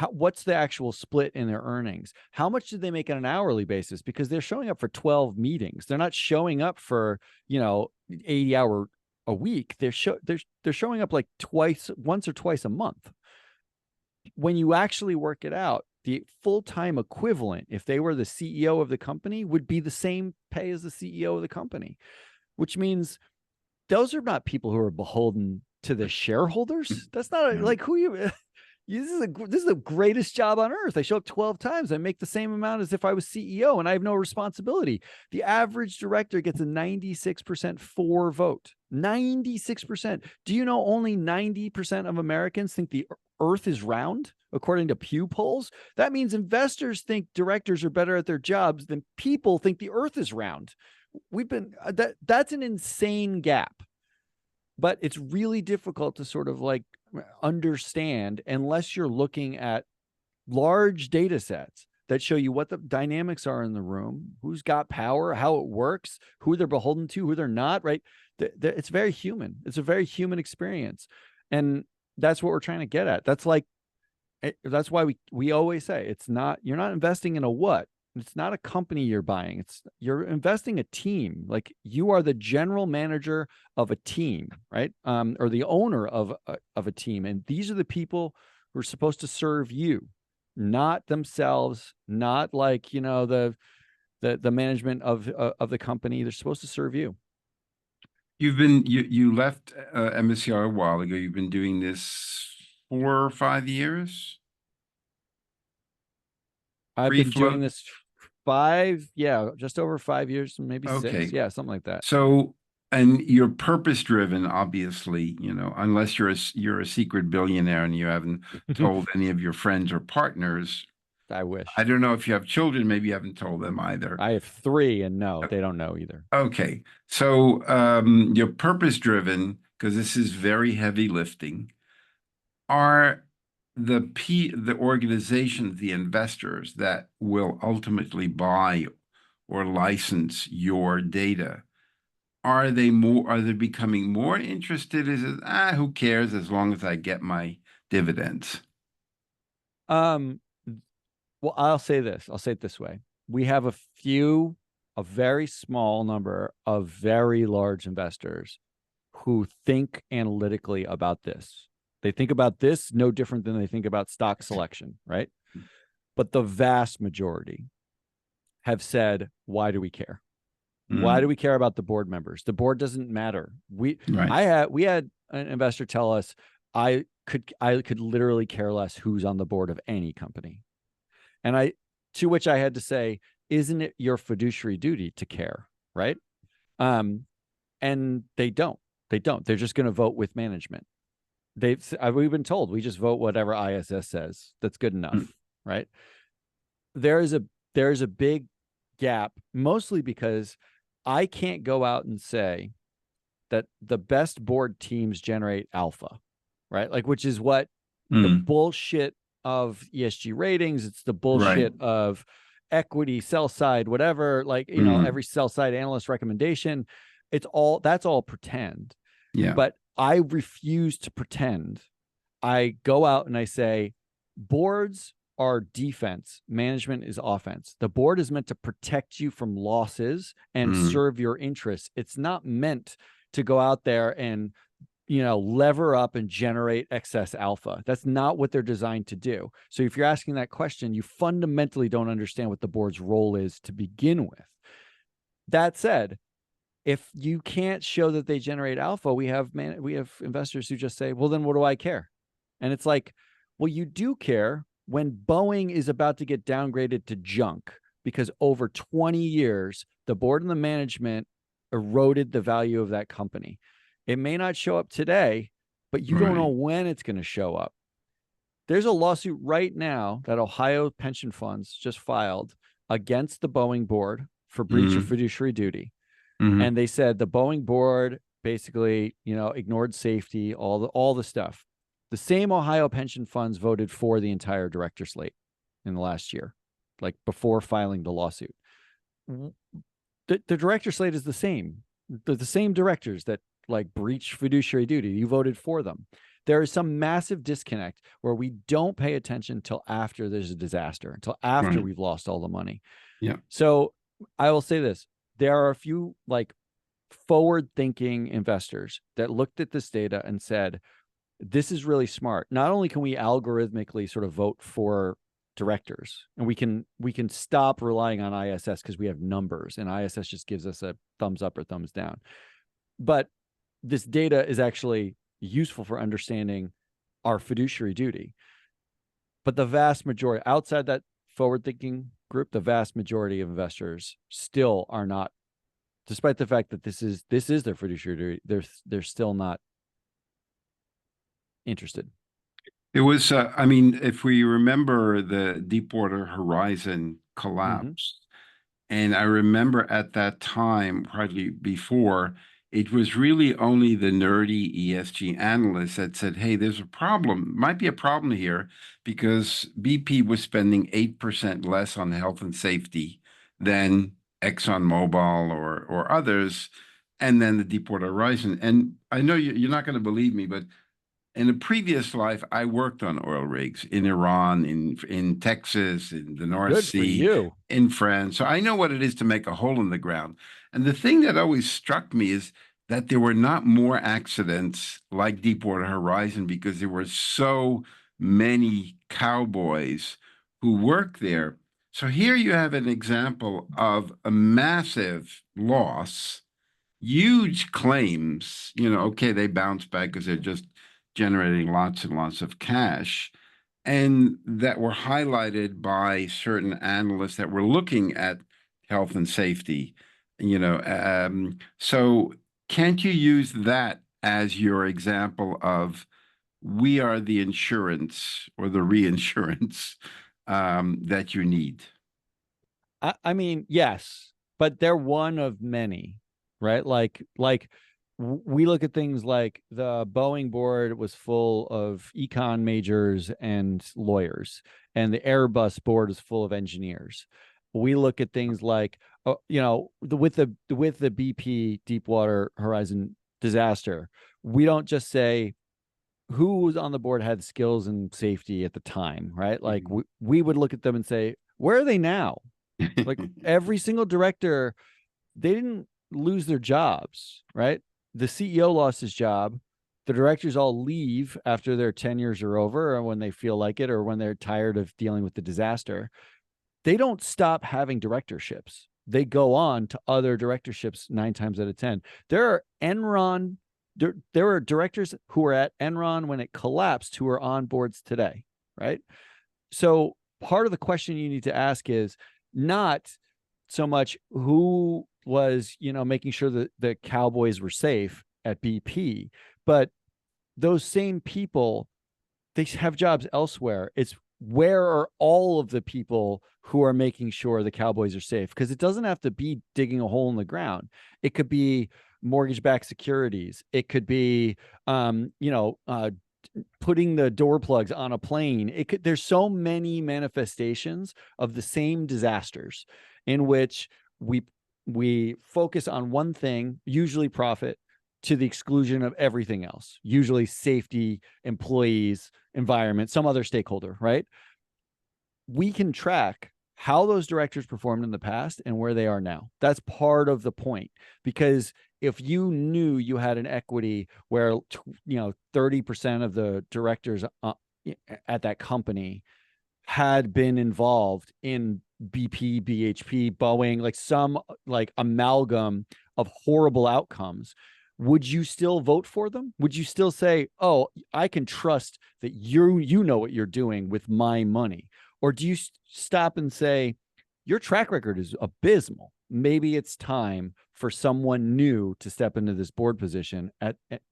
Speaker 2: what's the actual split in their earnings? How much do they make on an hourly basis? Because they're showing up for 12 meetings. They're not showing up for, 80-hour a week. They're showing up like once or twice a month. When you actually work it out, the full-time equivalent, if they were the CEO of the company, would be the same pay as the CEO of the company, which means those are not people who are beholden to the shareholders. That's not like who you. This is the greatest job on earth. I show up 12 times. I make the same amount as if I was CEO, and I have no responsibility. The average director gets a 96% for vote. 96%. Do you know only 90% of Americans think the earth is round, according to Pew polls? That means investors think directors are better at their jobs than people think the earth is round. That's an insane gap. But it's really difficult to sort of like understand unless you're looking at large data sets that show you what the dynamics are in the room, who's got power, how it works, who they're beholden to, who they're not, right? It's very human. It's a very human experience. And that's what we're trying to get at. That's why we always say you're not investing in a what. It's not a company you're buying. You're investing a team. Like, you are the general manager of a team, right? Or the owner of a team. And these are the people who are supposed to serve you, not themselves, not like, the management of the company. They're supposed to serve you.
Speaker 1: You left MSCI a while ago. You've been doing this 4 or 5 years?
Speaker 2: I've
Speaker 1: Free
Speaker 2: been doing
Speaker 1: float?
Speaker 2: this five, yeah, just over 5 years, maybe six.
Speaker 1: Okay.
Speaker 2: Yeah, something like that.
Speaker 1: So, and you're purpose driven, obviously, unless you're a secret billionaire and you haven't told any of your friends or partners.
Speaker 2: I
Speaker 1: I
Speaker 2: wish.
Speaker 1: don't know if you have children, maybe you haven't told them either.
Speaker 2: I have three, and no, they don't know either.
Speaker 1: Okay. So, you're purpose driven because this is very heavy lifting. Are the organizations, the investors that will ultimately buy or license your data, are they becoming more interested? Is it, who cares as long as I get my dividends?
Speaker 2: Um, well, I'll say this. I'll say it this way. We have a very small number of very large investors who think analytically about this. They think about this no different than they think about stock selection, right? But the vast majority have said, why do we care? Why do
Speaker 1: Mm,
Speaker 2: we care about the board members? The board doesn't matter.
Speaker 1: right.
Speaker 2: We had an investor tell us I could literally care less who's on the board of any company. And to which I had to say, isn't it your fiduciary duty to care? Right. And they don't. They don't. They're just going to vote with management. We've been told we just vote whatever ISS says. That's good enough.
Speaker 1: Mm,
Speaker 2: Right. There is a big gap, mostly because I can't go out and say that the best board teams generate alpha, right? Like, which is what the
Speaker 1: mm,
Speaker 2: bullshit of ESG ratings. It's the
Speaker 1: right.
Speaker 2: bullshit of equity, sell side, whatever, like,
Speaker 1: Mm,
Speaker 2: every sell side analyst recommendation. That's all pretend.
Speaker 1: yeah.
Speaker 2: But I refuse to pretend. I go out and I say, boards are defense, management is offense. The board is meant to protect you from losses and
Speaker 1: Mm,
Speaker 2: serve your interests. It's not meant to go out there and lever up and generate excess alpha. That's not what they're designed to do. So if you're asking that question, you fundamentally don't understand what the board's role is to begin with. That said, if you can't show that they generate alpha, we have investors who just say, well, then what do I care? And it's like, well, you do care when Boeing is about to get downgraded to junk because over 20 years, the board and the management eroded the value of that company. It may not show up today, but you don't know
Speaker 1: right.
Speaker 2: when it's going to show up. There's a lawsuit right now that Ohio pension funds just filed against the Boeing board for breach of
Speaker 1: Mm,
Speaker 2: fiduciary duty.
Speaker 1: mm,
Speaker 2: And they said the Boeing board basically, ignored safety, all the stuff. The same Ohio pension funds voted for the entire director slate in the last year, like before filing the lawsuit. The director slate is the same. The same directors that like breach fiduciary duty. You voted for them. There is some massive disconnect where we don't pay attention until after there's a disaster, until after
Speaker 1: right.
Speaker 2: we've lost all the money.
Speaker 1: Yeah.
Speaker 2: So I will say this. There are a few like forward thinking investors that looked at this data and said, this is really smart. Not only can we algorithmically sort of vote for directors and we can stop relying on ISS because we have numbers and ISS just gives us a thumbs up or thumbs down. But this data is actually useful for understanding our fiduciary duty. But the vast majority outside that forward thinking group, the vast majority of investors still are not, despite the fact that this is their fiduciary duty, they're still not interested.
Speaker 1: It was, I mean, if we remember the Deepwater Horizon
Speaker 2: Mm-hmm.
Speaker 1: collapse, and I remember at that time, probably before, it was really only the nerdy ESG analysts that said, hey, there's a problem, might be a problem here, because BP was spending 8% less on health and safety than ExxonMobil or others, and then the Deepwater Horizon. And I know you're not going to believe me, but in a previous life, I worked on oil rigs in Iran, in Texas, in the North
Speaker 2: Good for
Speaker 1: Sea,
Speaker 2: you.
Speaker 1: in France. So I know what it is to make a hole in the ground. And the thing that always struck me is that there were not more accidents like Deepwater Horizon because there were so many cowboys who worked there. So here you have an example of a massive loss huge claims, okay, they bounce back because they're just generating lots and lots of cash, and that were highlighted by certain analysts that were looking at health and safety. So can't you use that as your example of we are the insurance or the reinsurance that you need?
Speaker 2: I mean, yes, but they're one of many, right? We look at things like the Boeing board was full of econ majors and lawyers, and the Airbus board is full of engineers. We look at things like, with the BP Deepwater Horizon disaster, we don't just say who was on the board had skills and safety at the time, right? Like we would look at them and say, where are they now? Like every single director, they didn't lose their jobs, right? The CEO lost his job. The directors all leave after their tenures are over, or when they feel like it, or when they're tired of dealing with the disaster. They don't stop having directorships. They go on to other directorships 9 times out of 10. There are Enron, there are directors who were at Enron when it collapsed who are on boards today, right? So part of the question you need to ask is not so much who was, making sure that the Cowboys were safe at BP, but those same people, they have jobs elsewhere. It's where are all of the people who are making sure the Cowboys are safe? Because it doesn't have to be digging a hole in the ground. It could be mortgage-backed securities. It could be, putting the door plugs on a plane. There's so many manifestations of the same disasters in which we focus on one thing, usually profit, to the exclusion of everything else, usually safety, employees, environment, some other stakeholder, right? We can track how those directors performed in the past and where they are now. That's part of the point, because if you knew you had an equity where 30% of the directors at that company had been involved in BP, BHP, Boeing, like some like amalgam of horrible outcomes, would you still vote for them? Would you still say, "Oh, I can trust that you know what you're doing with my money"? Or do you stop and say, "Your track record is abysmal. Maybe it's time for someone new to step into this board position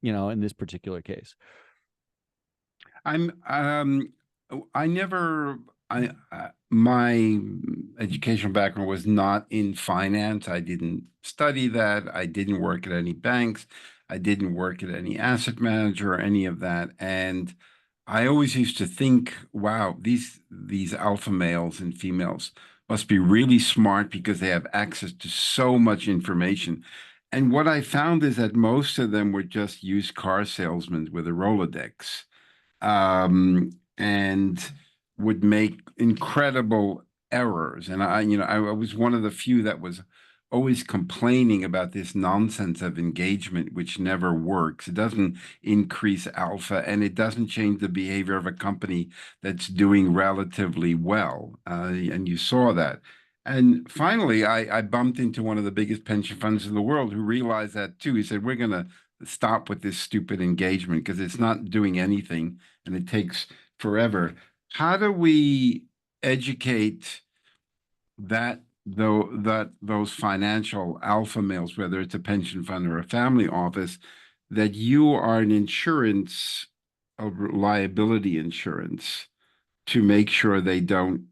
Speaker 2: in this particular case"?
Speaker 1: I'm I never my educational background was not in finance. I didn't study that. I didn't work at any banks. I didn't work at any asset manager or any of that. And I always used to think, wow, these alpha males and females must be really smart because they have access to so much information. And what I found is that most of them were just used car salesmen with a Rolodex, and would make incredible errors. And I was one of the few that was always complaining about this nonsense of engagement, which never works. It doesn't increase alpha, and it doesn't change the behavior of a company that's doing relatively well. And you saw that. And finally, I bumped into one of the biggest pension funds in the world who realized that too. He said, "We're going to stop with this stupid engagement because it's not doing anything and it takes forever." How do we educate those financial alpha males, whether it's a pension fund or a family office, that you are an insurance, a liability insurance, to make sure they don't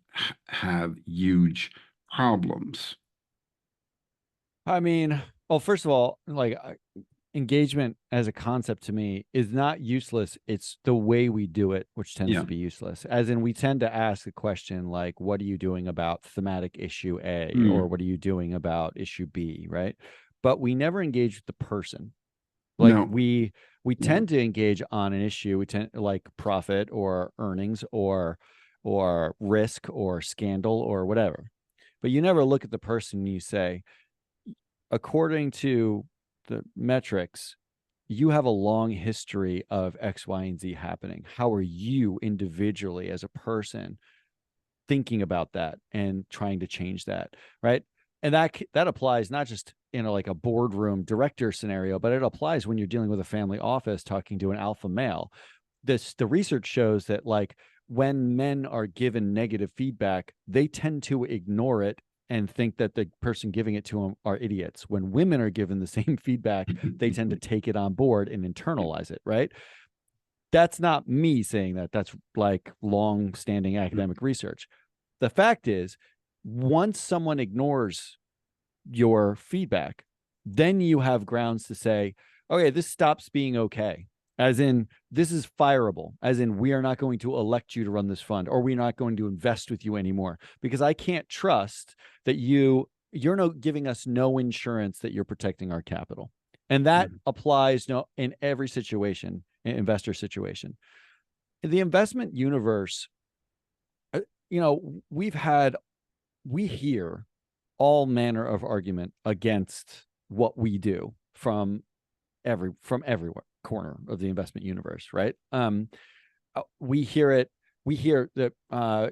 Speaker 1: have huge problems?
Speaker 2: I mean, well, first of all, like engagement as a concept to me is not useless. It's the way we do it, which tends
Speaker 1: Yeah.
Speaker 2: to be useless. As in, we tend to ask a question like, what are you doing about thematic issue A? Or
Speaker 1: Mm,
Speaker 2: what are you doing about issue B? Right. But we never engage with the person. Like
Speaker 1: no.
Speaker 2: we
Speaker 1: Yeah.
Speaker 2: tend to engage on an issue. We tend like profit or earnings or risk or scandal or whatever. But you never look at the person and you say, according to the metrics, you have a long history of X, Y, and Z happening. How are you individually as a person thinking about that and trying to change that? Right. And that applies not just in like a boardroom director scenario, but it applies when you're dealing with a family office talking to an alpha male. The research shows that like when men are given negative feedback, they tend to ignore it and think that the person giving it to them are idiots. When women are given the same feedback, they tend to take it on board and internalize it, right? That's not me saying that. That's like long-standing academic research. The fact is, once someone ignores your feedback, then you have grounds to say, okay, this stops being okay. As in, this is fireable. As in, we are not going to elect you to run this fund, or we're not going to invest with you anymore, because I can't trust that you're giving us no insurance that you're protecting our capital. And that applies in every situation, investor situation. In the investment universe, we hear all manner of argument against what we do from every corner of the investment universe, right? We hear that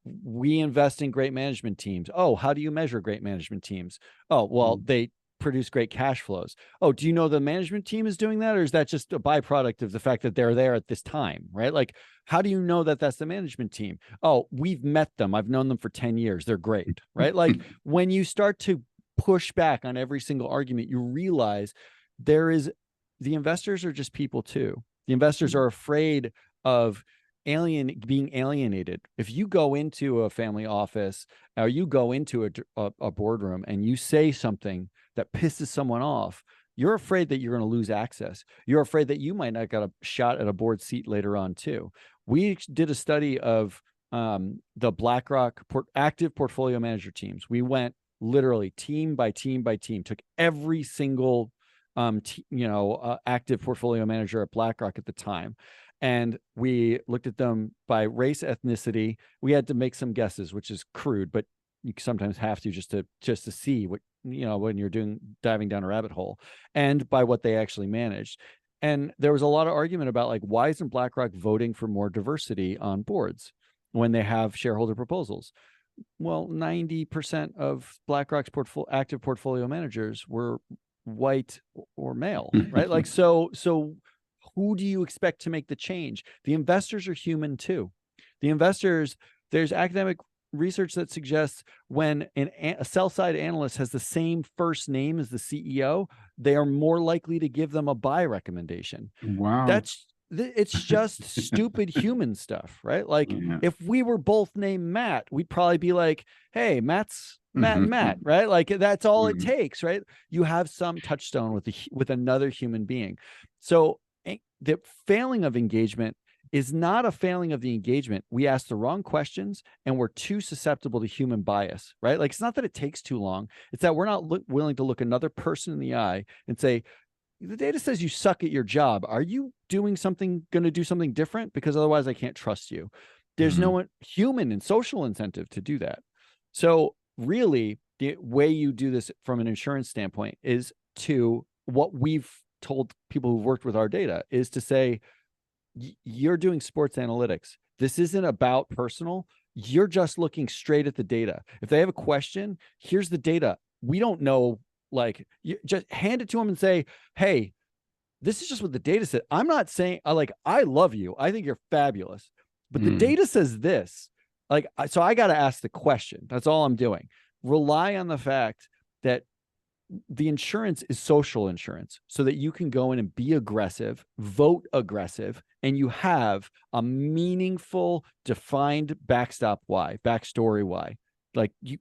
Speaker 2: we invest in great management teams. Oh, how do you measure great management teams? Oh, well, they produce great cash flows. Oh, do you know the management team is doing that, or is that just a byproduct of the fact that they're there at this time, right? Like, how do you know that that's the management team? Oh, we've met them. I've known them for 10 years. They're great, right? Like, when you start to push back on every single argument, you realize the investors are just people too. The investors are afraid of being alienated. If you go into a family office or you go into a boardroom and you say something that pisses someone off, you're afraid that you're going to lose access. You're afraid that you might not get a shot at a board seat later on too. We did a study of the BlackRock active portfolio manager teams. We went literally team by team by team, took every single active portfolio manager at BlackRock at the time. And we looked at them by race, ethnicity. We had to make some guesses, which is crude, but you sometimes have to just to see what, when you're diving down a rabbit hole, and by what they actually managed. And there was a lot of argument about, like, why isn't BlackRock voting for more diversity on boards when they have shareholder proposals? Well, 90% of BlackRock's active portfolio managers were white or male, right? Like, so who do you expect to make the change? The investors are human too. The investors, there's academic research that suggests when a sell-side analyst has the same first name as the CEO, they are more likely to give them a buy recommendation.
Speaker 1: Wow.
Speaker 2: It's just stupid human stuff, right? Like, if we were both named Matt, we'd probably be like, hey, Matt's Matt and Matt, right? Like, that's all it takes, right? You have some touchstone with another human being. So the failing of engagement is not a failing of the engagement. We ask the wrong questions and we're too susceptible to human bias, right? Like, it's not that it takes too long. It's that we're not willing to look another person in the eye and say, the data says you suck at your job. Are you going to do something different? Because otherwise I can't trust you. There's no human and social incentive to do that. So really, the way you do this from an insurance standpoint is to, what we've told people who've worked with our data is to say, you're doing sports analytics. This isn't about personal. You're just looking straight at the data. If they have a question, here's the data. We don't know, like, you just hand it to them and say, hey, this is just what the data said. I'm not saying, I love you. I think you're fabulous, but the data says this. So I got to ask the question. That's all I'm doing. Rely on the fact that the insurance is social insurance, so that you can go in and be aggressive, vote aggressive, and you have a meaningful, defined backstory why. Like, you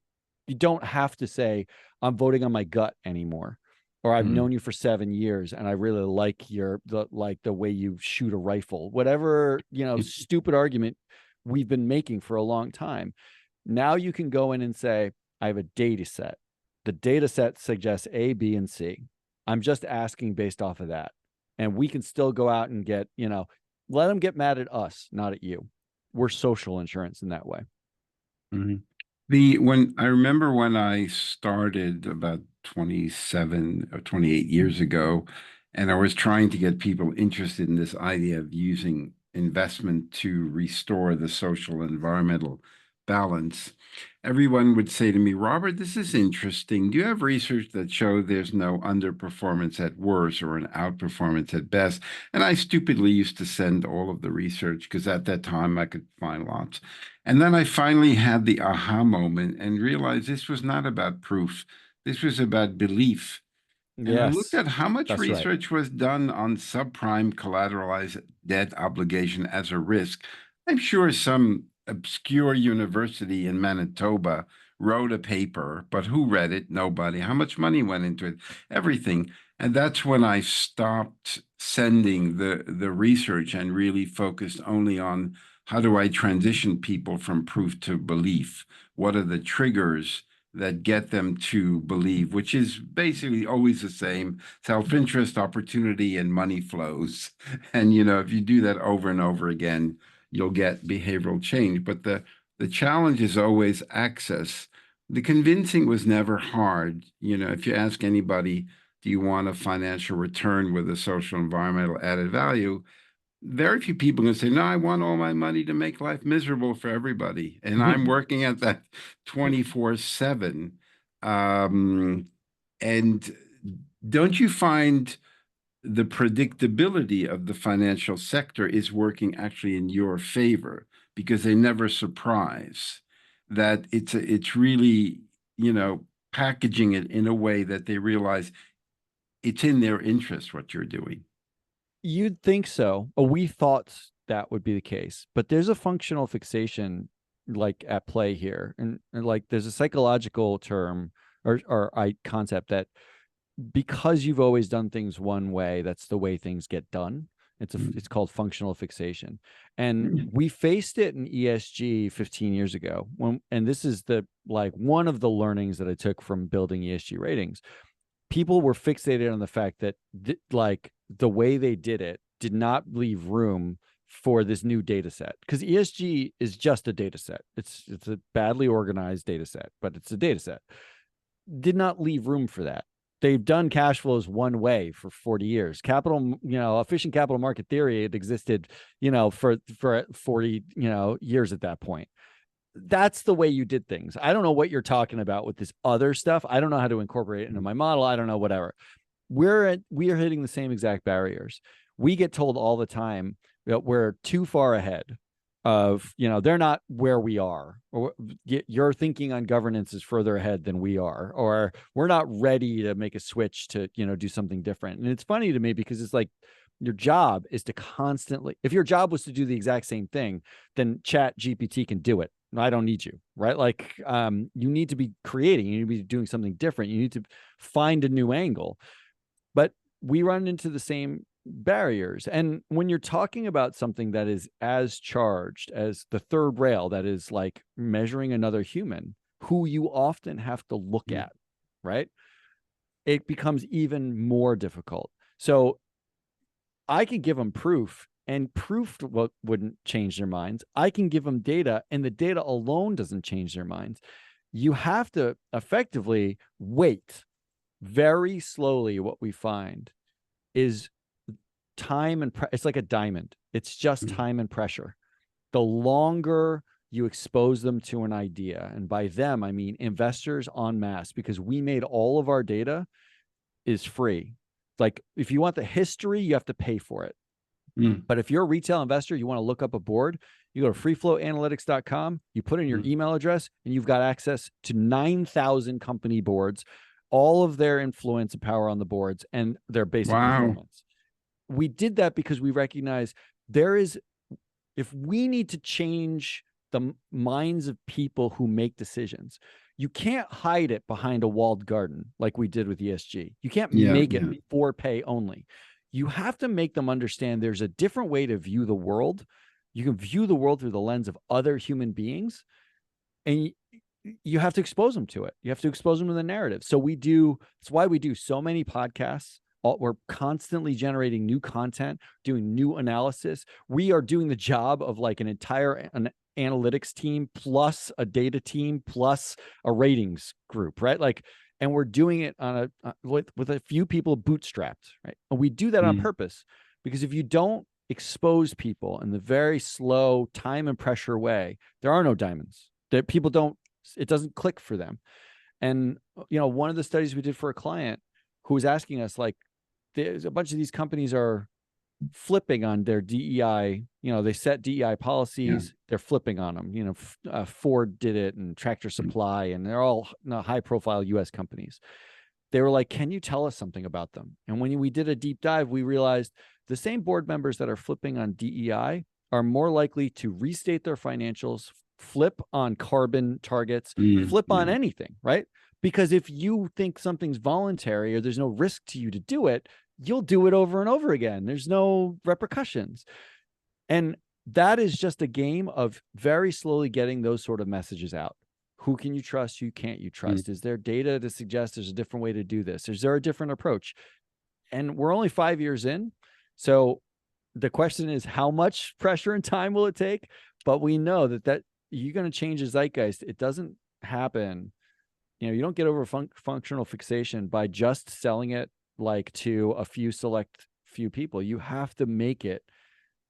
Speaker 2: don't have to say, I'm voting on my gut anymore, or I've known you for 7 years and I really like the way you shoot a rifle, whatever, stupid argument we've been making for a long time. Now you can go in and say, I have a data set. The data set suggests A, B, and C. I'm just asking based off of that. And we can still go out and get, let them get mad at us, not at you. We're social insurance in that way.
Speaker 1: I remember when I started about 27 or 28 years ago, and I was trying to get people interested in this idea of using investment to restore the social and environmental balance. Everyone would say to me, Robert, this is interesting. Do you have research that shows there's no underperformance at worst or an outperformance at best? And I stupidly used to send all of the research because at that time I could find lots. And then I finally had the aha moment and realized this was not about proof. This was about belief. And I looked
Speaker 2: Yes,
Speaker 1: at how much
Speaker 2: that's right.
Speaker 1: research was done on subprime collateralized debt obligation as a risk. I'm sure some obscure university in Manitoba wrote a paper, but who read it? Nobody. How much money went into it? Everything. And that's when I stopped sending the research and really focused only on how do I transition people from proof to belief? What are the triggers that get them to believe, which is basically always the same: self-interest, opportunity, and money flows. And if you do that over and over again, you'll get behavioral change. But the challenge is always access. The convincing was never hard. If you ask anybody, do you want a financial return with a social environmental added value? Very few people can say, no, I want all my money to make life miserable for everybody. And I'm working at that 24/7. And don't you find the predictability of the financial sector is working actually in your favor because they never surprise, that it's really, packaging it in a way that they realize it's in their interest what you're doing.
Speaker 2: You'd think so. We thought that would be the case, but there's a functional fixation like at play here, and like there's a psychological term or concept that because you've always done things one way, that's the way things get done. It's called functional fixation, and we faced it in ESG 15 years ago. And this is one of the learnings that I took from building ESG ratings. People were fixated on the fact that the way they did it did not leave room for this new data set, because ESG is just a data set. It's a badly organized data set, but it's a data set. Did not leave room for that. They've done cash flows one way for 40 years. Efficient capital market theory, it existed, for 40, years at that point. That's the way you did things. I don't know what you're talking about with this other stuff. I don't know how to incorporate it into my model. I don't know, whatever. We are hitting the same exact barriers. We get told all the time that we're too far ahead of, they're not where we are, or your thinking on governance is further ahead than we are, or we're not ready to make a switch to, do something different. And it's funny to me because it's like, your job is to constantly, if your job was to do the exact same thing, then Chat GPT can do it. I don't need you, right? Like, you need to be creating, you need to be doing something different. You need to find a new angle. But we run into the same barriers. And when you're talking about something that is as charged as the third rail, that is like measuring another human who you often have to look at, right? It becomes even more difficult. So I could give them proof, and proof wouldn't change their minds. I can give them data, and the data alone doesn't change their minds. You have to effectively wait. Very slowly, what we find is time and it's like a diamond. It's just time and pressure. The longer you expose them to an idea, and by them, I mean investors en masse, because we made all of our data is free. Like, if you want the history, you have to pay for it. But if you're a retail investor, you want to look up a board, you go to freeflowanalytics.com, you put in your email address, and you've got access to 9,000 company boards, all of their influence and power on the boards, and their basic performance. We did that because we recognize if we need to change the minds of people who make decisions, you can't hide it behind a walled garden like we did with ESG. You can't make it for pay only. You have to make them understand there's a different way to view the world. You can view the world through the lens of other human beings, and you have to expose them to it. You have to expose them to the narrative. So that's why we do so many podcasts. We're constantly generating new content, doing new analysis. We are doing the job of like an analytics team plus a data team plus a ratings group, right? Like, and we're doing it on with a few people bootstrapped, right? And we do that on purpose, because if you don't expose people in the very slow time and pressure way, there are no diamonds. that people don't, it doesn't click for them. And, one of the studies we did for a client who was asking us, like, there's a bunch of these companies are flipping on their DEI, they set DEI policies, they're flipping on them. Ford did it, and Tractor Supply, and they're all high profile US companies. They were like, can you tell us something about them? And when we did a deep dive, we realized the same board members that are flipping on DEI are more likely to restate their financials, flip on carbon targets, flip on anything, right? Because if you think something's voluntary or there's no risk to you to do it, you'll do it over and over again. There's no repercussions. And that is just a game of very slowly getting those sort of messages out. Who can you trust? Who can't you trust? Is there data to suggest there's a different way to do this? Is there a different approach? And we're only 5 years in. So the question is, how much pressure and time will it take? But we know that you're going to change the zeitgeist. It doesn't happen. You don't get over functional fixation by just selling it like to a few select few people. You have to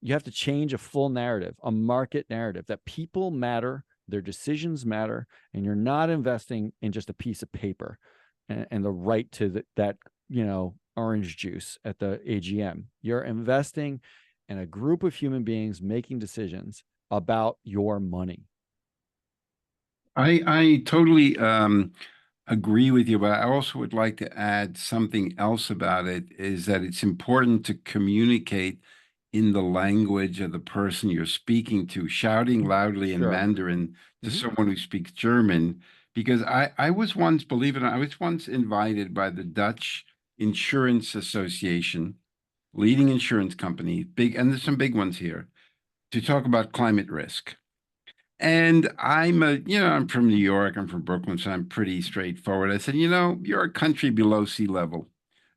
Speaker 2: you have to change a full narrative, a market narrative, that people matter, their decisions matter, and you're not investing in just a piece of paper and the right to that orange juice at the AGM. You're investing in a group of human beings making decisions about your money.
Speaker 1: I totally agree with you, but I also would like to add something else about it, is that it's important to communicate in the language of the person you're speaking to. Shouting loudly in Mandarin to someone who speaks German, because I was once, believe it or not, I was once invited by the Dutch Insurance Association, leading insurance company, and there's some big ones here, to talk about climate risk. And I'm from New York, I'm from Brooklyn, so I'm pretty straightforward. I said, you're a country below sea level.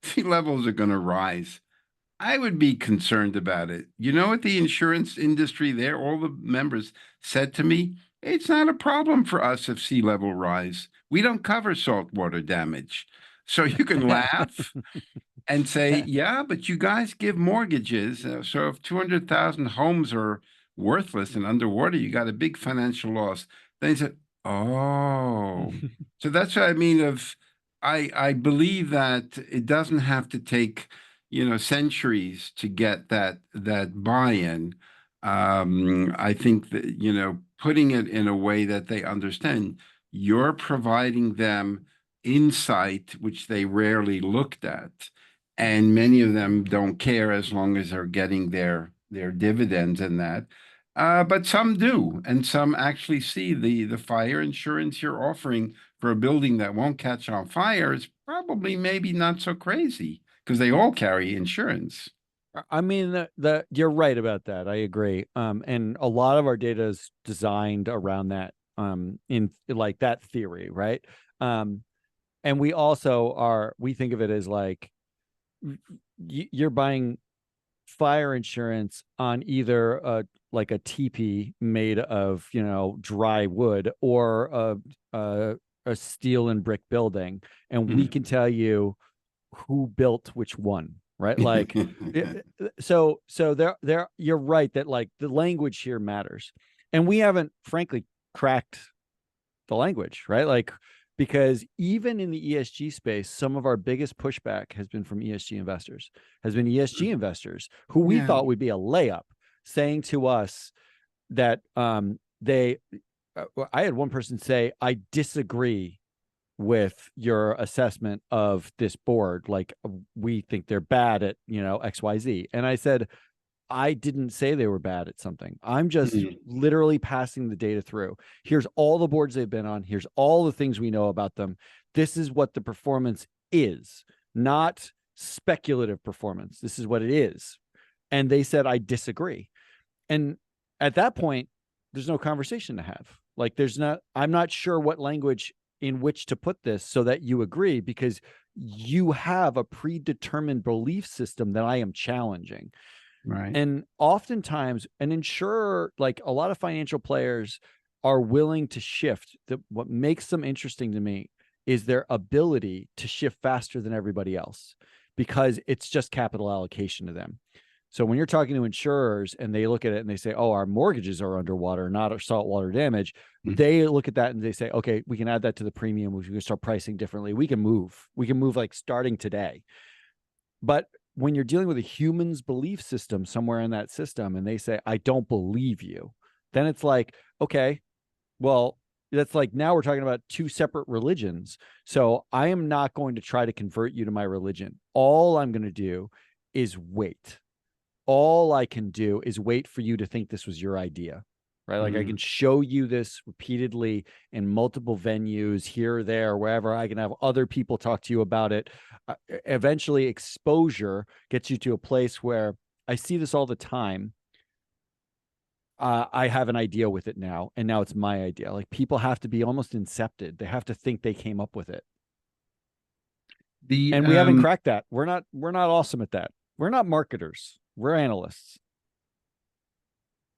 Speaker 1: Sea levels are going to rise. I would be concerned about it. You know what the insurance industry there, all the members said to me? It's not a problem for us if sea level rise. We don't cover saltwater damage. So you can laugh and say, yeah, but you guys give mortgages. So if 200,000 homes are worthless and underwater, you got a big financial loss. Then he said, oh. So that's what I mean I believe that it doesn't have to take, centuries to get that buy-in. I think that, putting it in a way that they understand, you're providing them insight, which they rarely looked at. And many of them don't care as long as they're getting their dividends and that. But some do, and some actually see the fire insurance you're offering for a building that won't catch on fire is probably maybe not so crazy, because they all carry insurance.
Speaker 2: I mean, you're right about that. I agree. And a lot of our data is designed around that, in like that theory, right? And we also we think of it as like, you're buying fire insurance on either like a teepee made of dry wood, or a steel and brick building, and we can tell you who built which one, right? Like so there you're right that like the language here matters, and we haven't frankly cracked the language, right? Like, because even in the ESG space, some of our biggest pushback has been from ESG investors, who we thought would be a layup, saying to us that I had one person say, I disagree with your assessment of this board. Like, we think they're bad at, XYZ. And I said, I didn't say they were bad at something. I'm just literally passing the data through. Here's all the boards they've been on. Here's all the things we know about them. This is what the performance is, not speculative performance. This is what it is. And they said, I disagree. And at that point, there's no conversation to have. Like, I'm not sure what language in which to put this so that you agree, because you have a predetermined belief system that I am challenging.
Speaker 1: Right.
Speaker 2: And oftentimes an insurer, like a lot of financial players, are willing to shift. What makes them interesting to me is their ability to shift faster than everybody else, because it's just capital allocation to them. So when you're talking to insurers and they look at it and they say, oh, our mortgages are underwater, not our saltwater damage, they look at that and they say, okay, we can add that to the premium. We can start pricing differently. We can move like starting today. But when you're dealing with a human's belief system somewhere in that system and they say, I don't believe you, then it's like, okay, well, that's like now we're talking about two separate religions. So I am not going to try to convert you to my religion. All I'm going to do is wait. All I can do is wait for you to think this was your idea, right? Like I can show you this repeatedly in multiple venues here, there, wherever. I can have other people talk to you about it. Eventually exposure gets you to a place where I see this all the time. I have an idea with it now, and now it's my idea. Like people have to be almost incepted. They have to think they came up with it. And we haven't cracked that. We're not awesome at that. We're not marketers. We're analysts.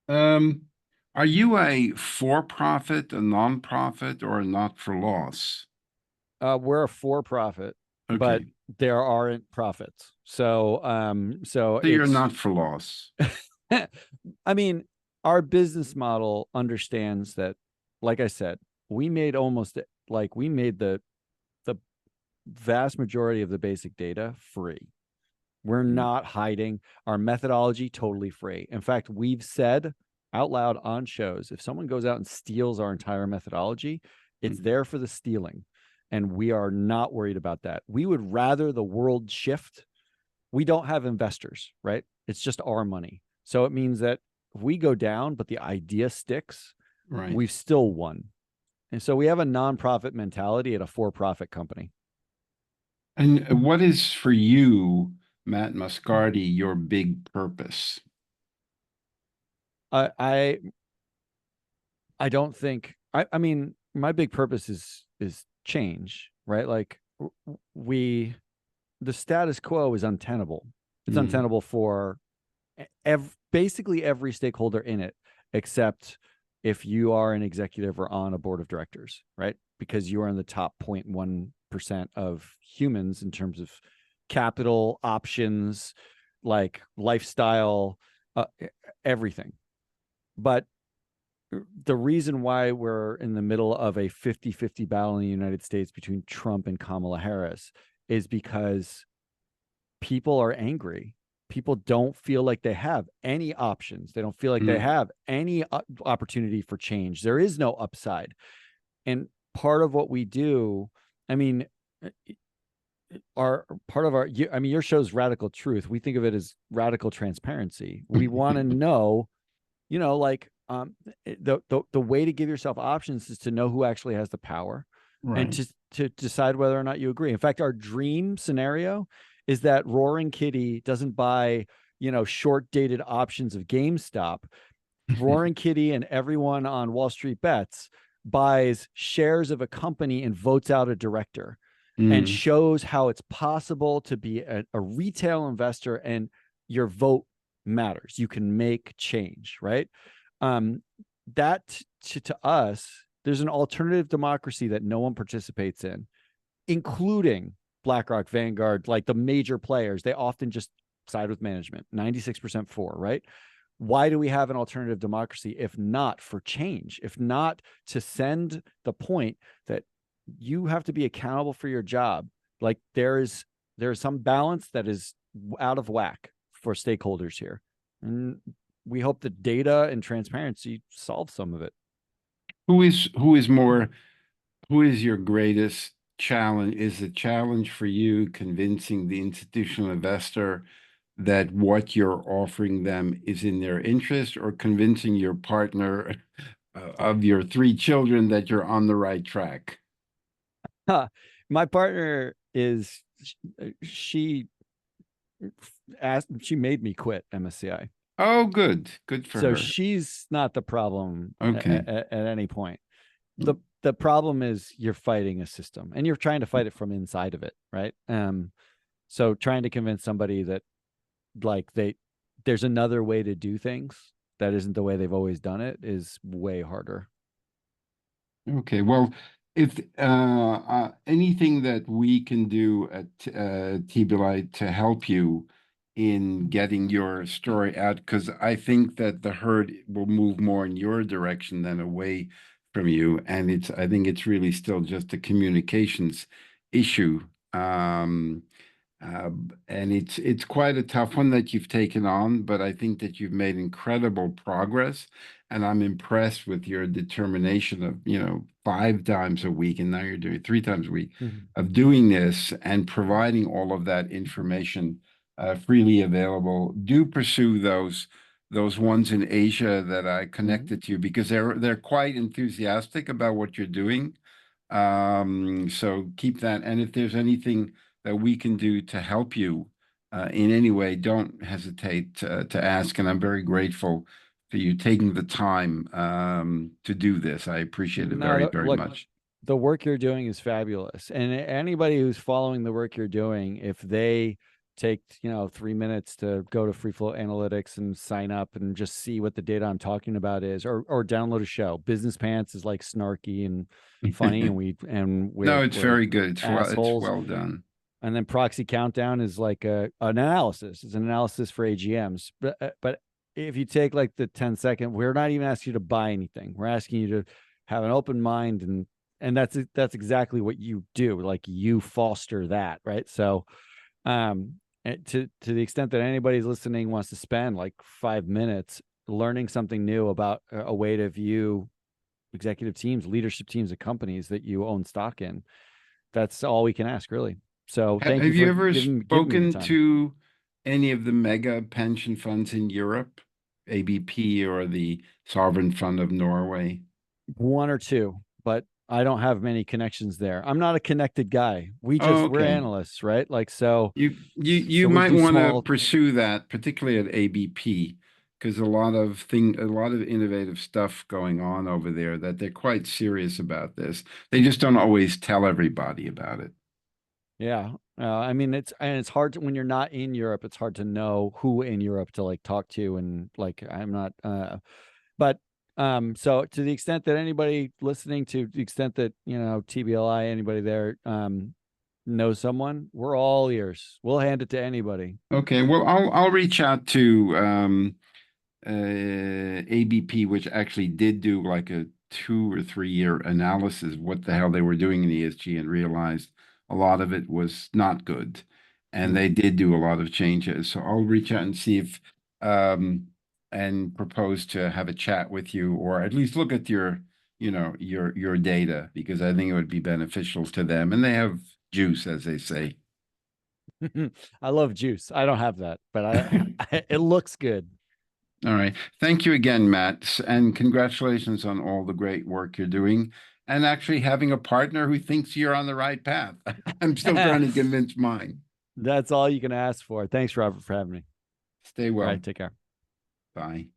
Speaker 1: Are you a for-profit, a non-profit, or a not-for-loss?
Speaker 2: We're a for-profit,
Speaker 1: Okay.
Speaker 2: but there aren't profits. So
Speaker 1: you're not for loss.
Speaker 2: I mean, our business model understands that, like I said, we made the vast majority of the basic data free. We're not hiding our methodology, totally free. In fact, we've said out loud on shows, if someone goes out and steals our entire methodology, it's there for the stealing. And we are not worried about that. We would rather the world shift. We don't have investors, right? It's just our money. So it means that if we go down, but the idea sticks,
Speaker 1: right,
Speaker 2: we've still won. And so we have a nonprofit mentality at a for-profit company.
Speaker 1: And what is for you, Matt Moscardi, your big purpose?
Speaker 2: I don't think, I mean, my big purpose is change, right? Like the status quo is untenable. It's untenable for basically every stakeholder in it, except if you are an executive or on a board of directors, right? Because you are in the top 0.1% of humans in terms of capital, options, like lifestyle, everything. But the reason why we're in the middle of a 50-50 battle in the United States between Trump and Kamala Harris is because people are angry. People don't feel like they have any options. They don't feel like they have any opportunity for change. There is no upside. And part of what we do, I mean, your show's Radical Truth. We think of it as radical transparency. We want to know, like the way to give yourself options is to know who actually has the power, right, and to decide whether or not you agree. In fact, our dream scenario is that Roaring Kitty doesn't buy, short dated options of GameStop. Roaring Kitty and everyone on Wall Street Bets buys shares of a company and votes out a director and shows how it's possible to be a retail investor and your vote matters. You can make change, right? That to us, there's an alternative democracy that no one participates in, including BlackRock, Vanguard, like the major players. They often just side with management, 96% for, right? Why do we have an alternative democracy if not for change, if not to send the point that you have to be accountable for your job? Like there is some balance that is out of whack for stakeholders here. And we hope that data and transparency solve some of it.
Speaker 1: Who is your greatest challenge? Is the challenge for you convincing the institutional investor that what you're offering them is in their interest, or convincing your partner of your 3 children that you're on the right track?
Speaker 2: My partner she made me quit MSCI.
Speaker 1: Oh, good for her.
Speaker 2: So she's not the problem
Speaker 1: Okay.
Speaker 2: at any point. The problem is you're fighting a system and you're trying to fight it from inside of it, right? So trying to convince somebody that there's another way to do things that isn't the way they've always done it is way harder.
Speaker 1: Okay, well, if anything that we can do at TBLI to help you in getting your story out, because I think that the herd will move more in your direction than away from you. And I think it's really still just a communications issue. Um, and it's quite a tough one that you've taken on, but I think that you've made incredible progress, and I'm impressed with your determination of, 5 times a week, and now you're doing 3 times a week
Speaker 2: Mhm.
Speaker 1: of doing this and providing all of that information freely available. Do pursue those ones in Asia that I
Speaker 2: Mhm.
Speaker 1: connected to you, because they're quite enthusiastic about what you're doing. So keep that. And if there's anything that we can do to help you in any way, don't hesitate to ask. And I'm very grateful for you taking the time to do this. I appreciate it
Speaker 2: No,
Speaker 1: very, very
Speaker 2: look,
Speaker 1: much.
Speaker 2: the work you're doing is fabulous. And anybody who's following the work you're doing, if they take, 3 minutes to go to Free Flow Analytics and sign up and just see what the data I'm talking about is, or download a show. Business Pants is like snarky and funny, and
Speaker 1: No, it's
Speaker 2: we're
Speaker 1: very good. It's
Speaker 2: assholes.
Speaker 1: well done.
Speaker 2: And then Proxy Countdown is like an analysis. It's an analysis for AGMs. But if you take like the 10-second, we're not even asking you to buy anything. We're asking you to have an open mind, and that's exactly what you do. Like, you foster that, right? So to the extent that anybody's listening wants to spend like 5 minutes learning something new about a way to view executive teams, leadership teams of companies that you own stock in, that's all we can ask, really. So thank you
Speaker 1: Have you
Speaker 2: for
Speaker 1: ever
Speaker 2: giving me the
Speaker 1: spoken
Speaker 2: time.
Speaker 1: to any of the mega pension funds in Europe, ABP or the Sovereign Fund of Norway?
Speaker 2: One or two, but I don't have many connections there. I'm not a connected guy.
Speaker 1: Oh,
Speaker 2: We're
Speaker 1: okay.
Speaker 2: analysts, right? Like, so
Speaker 1: You
Speaker 2: we
Speaker 1: might
Speaker 2: do
Speaker 1: want to
Speaker 2: small.
Speaker 1: pursue that, particularly at ABP, because a lot of innovative stuff going on over there, that they're quite serious about this. They just don't always tell everybody about it.
Speaker 2: Yeah. I mean, it's hard when you're not in Europe, it's hard to know who in Europe to like talk to. And like, I'm not, but, so to the extent that anybody listening, to the extent that, TBLI, anybody there, knows someone, we're all ears. We'll hand it to anybody.
Speaker 1: Okay, well, I'll reach out to ABP, which actually did do like a 2 or 3 year analysis of what the hell they were doing in ESG, and realized a lot of it was not good. And they
Speaker 2: Mhm.
Speaker 1: did do a lot of changes. So I'll reach out and see if and propose to have a chat with you, or at least look at your data, because I think it would be beneficial to them. And they have juice, as they say.
Speaker 2: I love juice. I don't have that, but it looks good.
Speaker 1: All right. Thank you again, Matt, and congratulations on all the great work you're doing, and actually having a partner who thinks you're on the right path. I'm still trying to convince mine.
Speaker 2: That's all you can ask for. Thanks, Robert, for having me.
Speaker 1: Stay
Speaker 2: All
Speaker 1: well.
Speaker 2: right, take care.
Speaker 1: Bye.